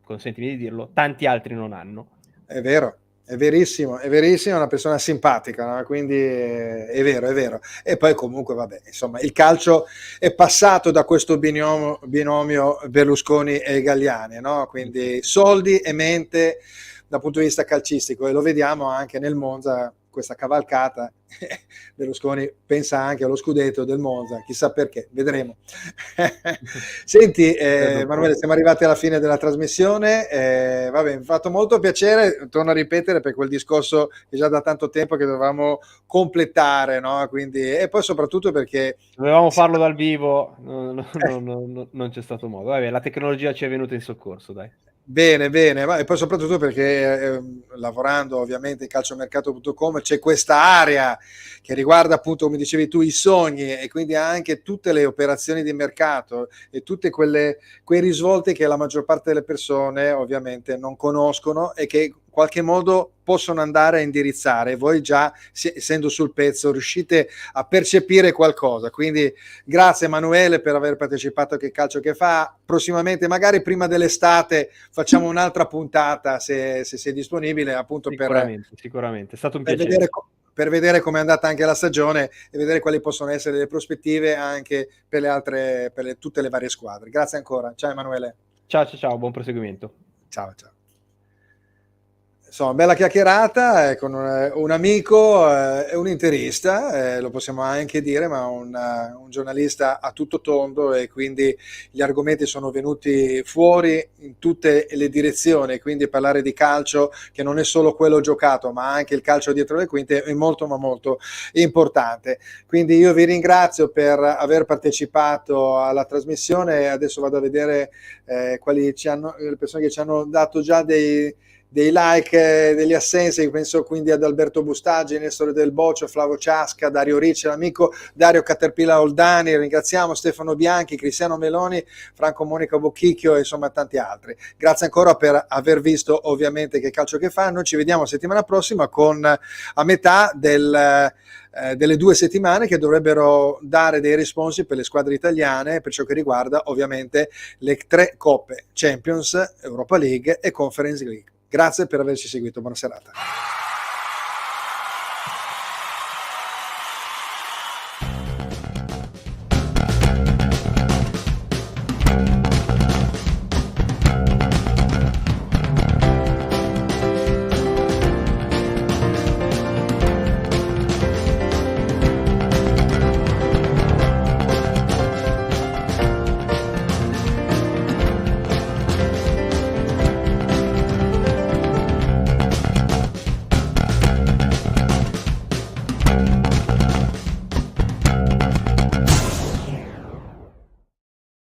consentimi di dirlo, tanti altri non hanno. È vero, è verissimo, è una persona simpatica, no? Quindi è vero. E poi comunque vabbè, insomma, il calcio è passato da questo binomio Berlusconi e Galliani, no? Quindi soldi e mente dal punto di vista calcistico, e lo vediamo anche nel Monza, questa cavalcata. Berlusconi pensa anche allo scudetto del Monza, chissà perché, vedremo. Senti, Emanuele, siamo arrivati alla fine della trasmissione, vabbè, mi ha fatto molto piacere, torno a ripetere per quel discorso che già da tanto tempo che dovevamo completare, no? Quindi, e poi soprattutto perché dovevamo farlo dal vivo, non c'è stato modo. Vabbè, la tecnologia ci è venuta in soccorso, dai. Bene, e poi soprattutto perché lavorando ovviamente in calciomercato.com c'è questa area che riguarda appunto, come dicevi tu, i sogni, e quindi anche tutte le operazioni di mercato e tutte quei risvolti che la maggior parte delle persone ovviamente non conoscono e che in qualche modo possono andare a indirizzare. Voi già, essendo sul pezzo, riuscite a percepire qualcosa. Quindi grazie Emanuele per aver partecipato a Che Calcio Che Fa. Prossimamente, magari prima dell'estate, facciamo un'altra puntata se sei disponibile, appunto sicuramente, è stato un piacere. Vedere per vedere come è andata anche la stagione e vedere quali possono essere le prospettive anche per le altre, tutte le varie squadre. Grazie ancora. Ciao Emanuele. Ciao, buon proseguimento. Ciao. Insomma, bella chiacchierata con un amico e un interista, lo possiamo anche dire, ma un giornalista a tutto tondo, e quindi gli argomenti sono venuti fuori in tutte le direzioni, quindi parlare di calcio che non è solo quello giocato, ma anche il calcio dietro le quinte è molto ma molto importante. Quindi io vi ringrazio per aver partecipato alla trasmissione. Adesso vado a vedere quali le persone che ci hanno dato già dei like, degli assensi. Penso quindi ad Alberto Bustaggi, Nestore Del Bocio, Flavo Ciasca, Dario Ricci, l'amico Dario Caterpilla Oldani, ringraziamo Stefano Bianchi, Cristiano Meloni, Franco Monica Bocchicchio e insomma tanti altri. Grazie ancora per aver visto ovviamente Che Calcio Che Fa. Noi ci vediamo settimana prossima con a metà delle 2 settimane che dovrebbero dare dei responsi per le squadre italiane per ciò che riguarda ovviamente le 3 coppe, Champions, Europa League e Conference League. Grazie per averci seguito, buona serata.